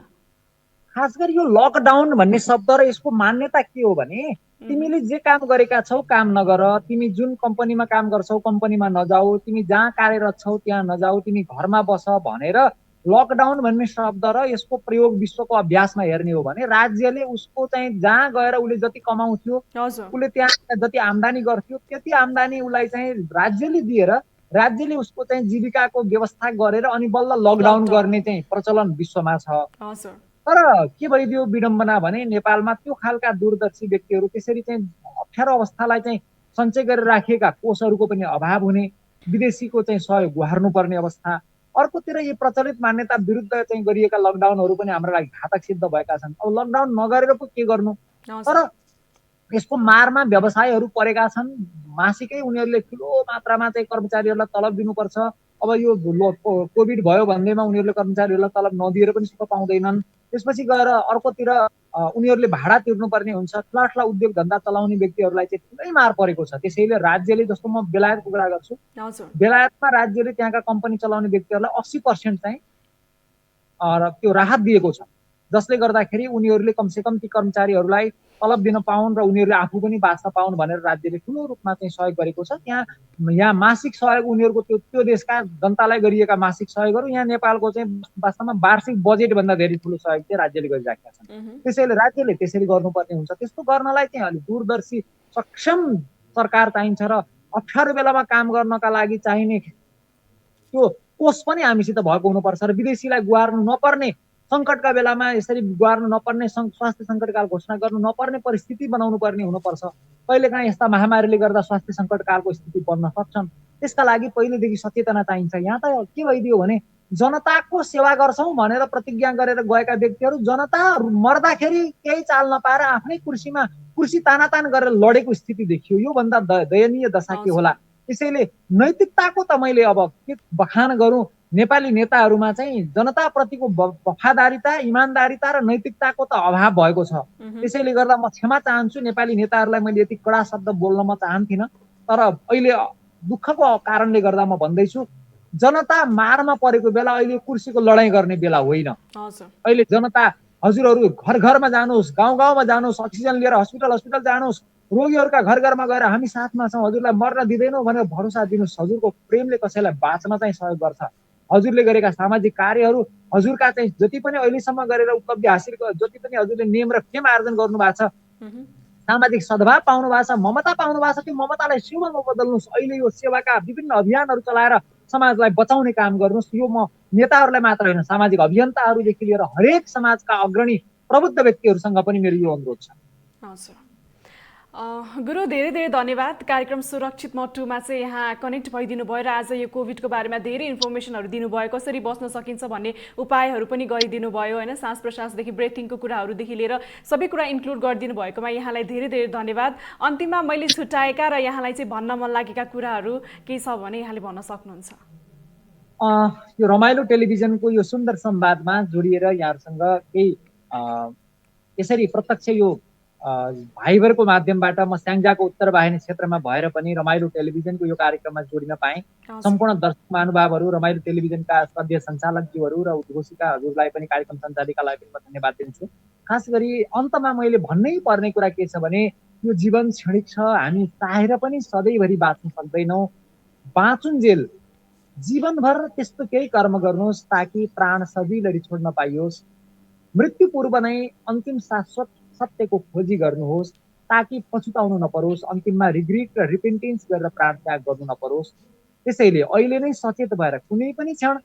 खास गरी यो लकडाउन भन्ने शब्द र यसको मान्यता के हो भने, तिमीले जे काम गरेका छौ काम नगर, तिमी जुन कम्पनीमा काम गर्छौ कम्पनीमा नजाऊ, तिमी जहाँ कार्यरत छौ त्यहाँ नजाऊ, तिमी घरमा बस भनेर लकडाउन भन्ने शब्द र यसको प्रयोग विश्वको अभ्यासमा हेर्ने हो भने राज्यले उसको चाहिँ जहाँ गएर उसले जति कमाउँथ्यो, उसले त्यहाँ जति आम्दानी गर्थ्यो त्यति आम्दानी उसलाई चाहिँ राज्यले दिएर राज्यले उसको चाहिँ जीविकाको व्यवस्था गरेर अनि बल्ल लकडाउन गर्ने चाहिँ प्रचलन विश्वमा छ। तर के भइदियो विडम्बना भने नेपालमा त्यो खालका दूरदर्शी व्यक्तिहरू, त्यसरी चाहिँ अप्ठ्यारो अवस्थालाई चाहिँ सञ्चय गरेर राखिएका कोषहरूको पनि अभाव हुने, विदेशीको चाहिँ सहयोग गुहार्नुपर्ने अवस्था। अर्कोतिर यो प्रचलित मान्यता विरुद्ध चाहिँ गरिएका लकडाउनहरू पनि हाम्रो लागि घातक सिद्ध भएका छन्। अब लकडाउन नगरेर पो के गर्नु? तर यसको मारमा व्यवसायहरू परेका छन्। मासिकै उनीहरूले ठुलो मात्रामा चाहिँ कर्मचारीहरूलाई तलब दिनुपर्छ। अब यो कोभिड भयो भन्दैमा उनीहरूले कर्मचारीहरूलाई तलब नदिएर पनि सुख पाउँदैनन्। त्यसपछि गएर अर्कोतिर उनीहरूले भाडा तिर्नुपर्ने हुन्छ। ठुला ठुला उद्योग धन्दा चलाउने व्यक्तिहरूलाई चाहिँ ठुलै मार परेको छ। त्यसैले राज्यले, जस्तो म बेलायतको कुरा गर्छु, बेलायतमा राज्यले त्यहाँका कम्पनी चलाउने व्यक्तिहरूलाई 80% चाहिँ त्यो राहत दिएको छ, जसले गर्दाखेरि उनीहरूले कमसेकम ती कर्मचारीहरूलाई तलब दिन पाउन् र उनीहरूले आफू पनि बाँच्न पाउन् भनेर राज्यले ठुलो रूपमा चाहिँ सहयोग गरेको छ। यहाँ मासिक सहयोग उनीहरूको त्यो देशका जनतालाई गरिएका मासिक सहयोगहरू यहाँ नेपालको चाहिँ वास्तवमा वार्षिक बजेटभन्दा धेरै ठुलो सहयोग चाहिँ राज्यले गरिराखेका छन्। त्यसैले राज्यले त्यसरी गर्नुपर्ने हुन्छ। त्यस्तो गर्नलाई चाहिँ अलिक दूरदर्शी सक्षम सरकार चाहिन्छ र अप्ठ्यारो बेलामा काम गर्नका लागि चाहिने त्यो कोष पनि हामीसित भएको हुनुपर्छ र विदेशीलाई गुहार्नु नपर्ने सङ्कटका बेलामा यसरी गुहार्नु नपर्ने स्वास्थ्य सङ्कटकाल घोषणा गर्नु नपर्ने परिस्थिति बनाउनु पर्ने हुनुपर्छ। कहिलेकाहीँ यस्ता महामारीले गर्दा स्वास्थ्य सङ्कटकालको स्थिति बन्न सक्छन्। त्यसका लागि पहिलेदेखि सचेतना चाहिन्छ। यहाँ त के भइदियो भने जनताको सेवा गर्छौँ भनेर प्रतिज्ञा गरेर गएका व्यक्तिहरू जनता मर्दाखेरि केही चाल नपाएर आफ्नै कुर्सी तानातान गरेर लडेको स्थिति देखियो। योभन्दा दयनीय दशा के होला। त्यसैले नैतिकताको त मैले अब के बखान गरौँ, नेपाली नेताहरूमा चाहिँ जनताप्रतिको वफादारिता, इमान्दारिता र नैतिकताको त अभाव भएको छ। त्यसैले गर्दा म क्षमा चाहन्छु नेपाली नेताहरूलाई। मैले यति कडा शब्द बोल्न म चाहन्थिनँ, तर अहिले दुःखको कारणले गर्दा म भन्दैछु, जनता मारमा परेको बेला अहिले कुर्सीको लडाइँ गर्ने बेला होइन। अहिले जनता हजुरहरू घर घरमा जानुहोस्, गाउँ गाउँमा जानुहोस्, अक्सिजन लिएर हस्पिटल जानुहोस्, रोगीहरूका घर घरमा गएर हामी साथमा छौँ, हजुरलाई मर्न दिँदैनौँ भनेर भरोसा दिनुहोस्। हजुरको प्रेमले कसैलाई बाँच्न चाहिँ सहयोग गर्छ। हजुरले गरेका सामाजिक कार्यहरू, हजुरका चाहिँ जति पनि अहिलेसम्म गरेर उपलब्धि हासिल जति पनि हजुरले नेम र फेम आर्जन गर्नु भएको छ, सामाजिक सद्भाव पाउनु भएको छ, ममता पाउनु भएको छ, त्यो ममतालाई सेवामा बदल्नुहोस्। अहिले यो सेवाका विभिन्न अभियानहरू चलाएर समाजलाई बचाउने काम गर्नुहोस्। यो म नेताहरूलाई मात्र होइन, सामाजिक अभियन्ताहरूदेखि लिएर हरेक समाजका अग्रणी प्रबुद्ध व्यक्तिहरूसँग पनि मेरो यो अनुरोध छ। गुरु धेरै धेरै धन्यवाद। कार्यक्रम सुरक्षित मटुमा चाहिँ यहाँ कनेक्ट भइदिनु भयो र आज यो कोभिडको बारेमा धेरै इन्फर्मेसनहरू दिनुभयो, कसरी बस्न सकिन्छ भन्ने उपायहरू पनि गरिदिनु भयो होइन। सास प्रश्वासदेखि ब्रेथिङको कुराहरूदेखि लिएर सबै कुरा इन्क्लुड गरिदिनु भएकोमा यहाँलाई धेरै धेरै धन्यवाद। अन्तिममा मैले छुट्याएका र यहाँलाई चाहिँ भन्न मन लागेका कुराहरू के छ भने यहाँले भन्न सक्नुहुन्छ। यो रमाइलो टेलिभिजनको यो सुन्दर संवादमा जोडिएर यहाँहरूसँग केही यसरी प्रत्यक्ष यो भाइबरको माध्यमबाट म स्याङ्जाको उत्तर वाहिनी क्षेत्रमा भएर पनि रमाइलो टेलिभिजनको यो कार्यक्रममा जोडिन पाएँ। सम्पूर्ण दर्शक महानुभावहरू, रमाइलो टेलिभिजनका सद्य सञ्चालकज्यूहरू र उद्घोषिका हजुरलाई पनि, कार्यक्रम सञ्चालिकालाई पनि म धन्यवाद दिन्छु। खास गरी अन्तमा मैले भन्नै पर्ने कुरा के छ भने यो जीवन क्षणिक छ। हामी चाहेर पनि सधैँभरि बाँच्न सक्दैनौँ। बाँचुन्जेल जीवनभर त्यस्तो केही कर्म गर्नुहोस् ताकि प्राण सजिलरी छोड्न पाइयोस्। मृत्यु पूर्व नै अन्तिम शाश्वत सत्यको खोजी गर्नुहोस् ताकि पछुताउनु नपरोस्, अन्तिममा रिग्रेट र रिपेन्टेन्स गरेर प्राण त्याग गर्नु नपरोस्। त्यसैले अहिले नै सचेत भएर कुनै पनि क्षण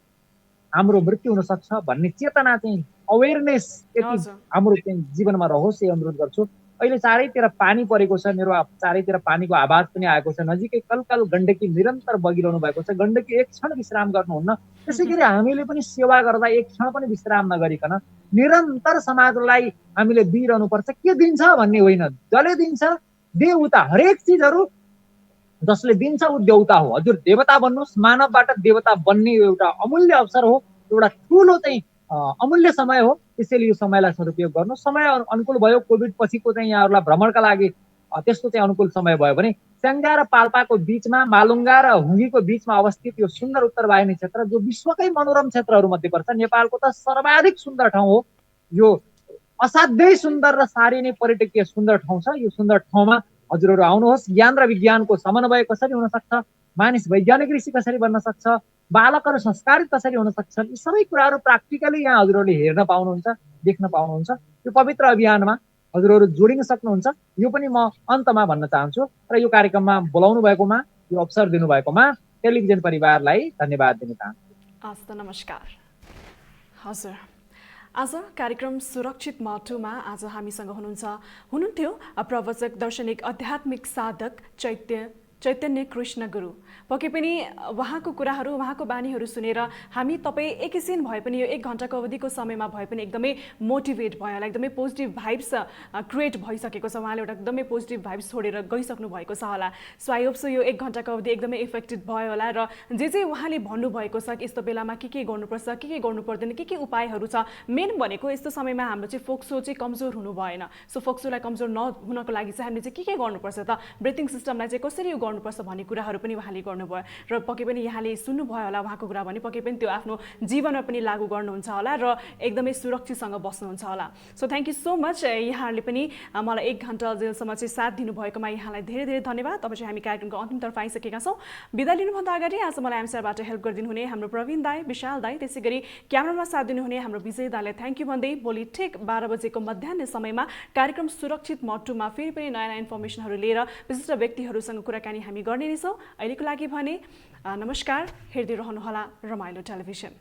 हाम्रो मृत्यु हुन सक्छ भन्ने चेतना चाहिँ अवेरनेस हाम्रो चाहिँ जीवनमा रहोस्, यो अनुरोध गर्छु। अहिले चारैतिर पानी परेको छ, मेरो चारैतिर पानीको आवाज पनि आएको छ। नजिकै कलकल गण्डकी निरन्तर बगिरहनु भएको छ। गण्डकी एक क्षण विश्राम गर्नुहुन्न। त्यसै गरी हामीले पनि सेवा गर्दा एक क्षण पनि विश्राम नगरिकन निरन्तर समाजलाई हामीले दिइरहनुपर्छ। के दिन्छ भन्ने होइन, जसले दिन्छ दे उता। हरेक चिजहरू जसले दिन्छ ऊ देउता हो। हजुर देवता बन्नुहोस्, मानवबाट देवता बन्ने एउटा अमूल्य अवसर हो, एउटा ठुलो चाहिँ अमूल्य समय हो। त्यसैले यो समयलाई सदुपयोग गर्नु। समय अनुकूल भयो, कोभिड पछिको चाहिँ यहाँहरूलाई भ्रमणका लागि त्यस्तो चाहिँ अनुकूल समय भयो भने स्याङ्जा र पाल्पाको बिचमा, मालुङ्गा र हुङ्गीको बिचमा अवस्थित यो सुन्दर उत्तर वाहिनी क्षेत्र जो विश्वकै मनोरम क्षेत्रहरू मध्ये पर्छ, नेपालको त सर्वाधिक सुन्दर ठाउँ हो। यो असाध्यै सुन्दर र साह्रै नै पर्यटकीय सुन्दर ठाउँ छ। यो सुन्दर ठाउँमा हजुरहरू आउनुहोस्। ज्ञान र विज्ञानको समन्वय कसरी हुन सक्छ, मानिस वैज्ञानिक ऋषि कसरी बन्न सक्छ, बालकहरू संस्कारित कसरी हुन सक्छन्, यी सबै कुराहरू प्र्याक्टिकली यहाँ हजुरहरूले हेर्न पाउनुहुन्छ, देख्न पाउनुहुन्छ। यो पवित्र अभियानमा हजुरहरू जोडिन सक्नुहुन्छ। यो पनि म अन्तमा भन्न चाहन्छु र यो कार्यक्रममा बोलाउनु भएकोमा, यो अवसर दिनुभएकोमा टेलिभिजन परिवारलाई धन्यवाद दिन चाहन्छु। हस् त, नमस्कार। हजुर, आज कार्यक्रम सुरक्षित मटुमा आज हामीसँग हुनुहुन्थ्यो प्रवचक, दार्शनिक, आध्यात्मिक साधक चैतन्य कृष्ण गुरु। पक्कै पनि उहाँको कुराहरू, उहाँको बानीहरू सुनेर हामी तपाईँ एकैछिन भए पनि यो 1 घन्टाको अवधिको समयमा भए पनि एकदमै मोटिभेट भयो होला, एकदमै पोजिटिभ भाइब्स क्रिएट भइसकेको छ। उहाँले एउटा एकदमै पोजिटिभ भाइब्स छोडेर गइसक्नु भएको छ होला। सो आई होप सो यो 1 घन्टाको अवधि एकदमै इफेक्टेड भयो होला र जे उहाँले भन्नुभएको छ यस्तो बेलामा के गर्नुपर्छ, के गर्नु पर्दैन, के उपायहरू छ। मेन भनेको यस्तो समयमा हाम्रो चाहिँ फोक्सो चाहिँ कमजोर हुनु भएन। सो फोक्सोलाई कमजोर नहुनको लागि चाहिँ हामीले चाहिँ के गर्नुपर्छ त, ब्रिथिङ सिस्टमलाई चाहिँ कसरी गर्नुपर्छ भन्ने कुराहरू पनि उहाँले गर्नुभयो र पक्कै पनि यहाँले सुन्नुभयो होला उहाँको कुरा भने पक्कै पनि त्यो आफ्नो जीवनमा पनि लागू गर्नुहुन्छ होला र एकदमै सुरक्षितसँग बस्नुहुन्छ होला। So thank you so much. यहाँहरूले पनि मलाई 1 घन्टा जेलसम्म चाहिँ साथ दिनुभएकोमा यहाँलाई धेरै धेरै धन्यवाद। अब चाहिँ हामी कार्यक्रमको अन्तिमतर्फ आइसकेका छौँ। बिदा लिनुभन्दा अगाडि आज मलाई एमसिआरबाट हेल्प गरिदिनु हुने हाम्रो प्रवीण दाई, विशाल दाई, त्यसै गरी क्यामेरामा साथ दिनुहुने हाम्रो विजय दाईलाई थ्याङ्क यू भन्दै भोलि ठिक 12 बजेको मध्याह्न समयमा कार्यक्रम सुरक्षित मटुमा फेरि पनि नयाँ इन्फर्मेसनहरू लिएर विशिष्ट व्यक्तिहरूसँग कुराकानी पनि हामी गर्ने नै छौँ। अहिलेको लागि भने नमस्कार, हेर्दै रहनुहोला रमाइलो टेलिभिजन।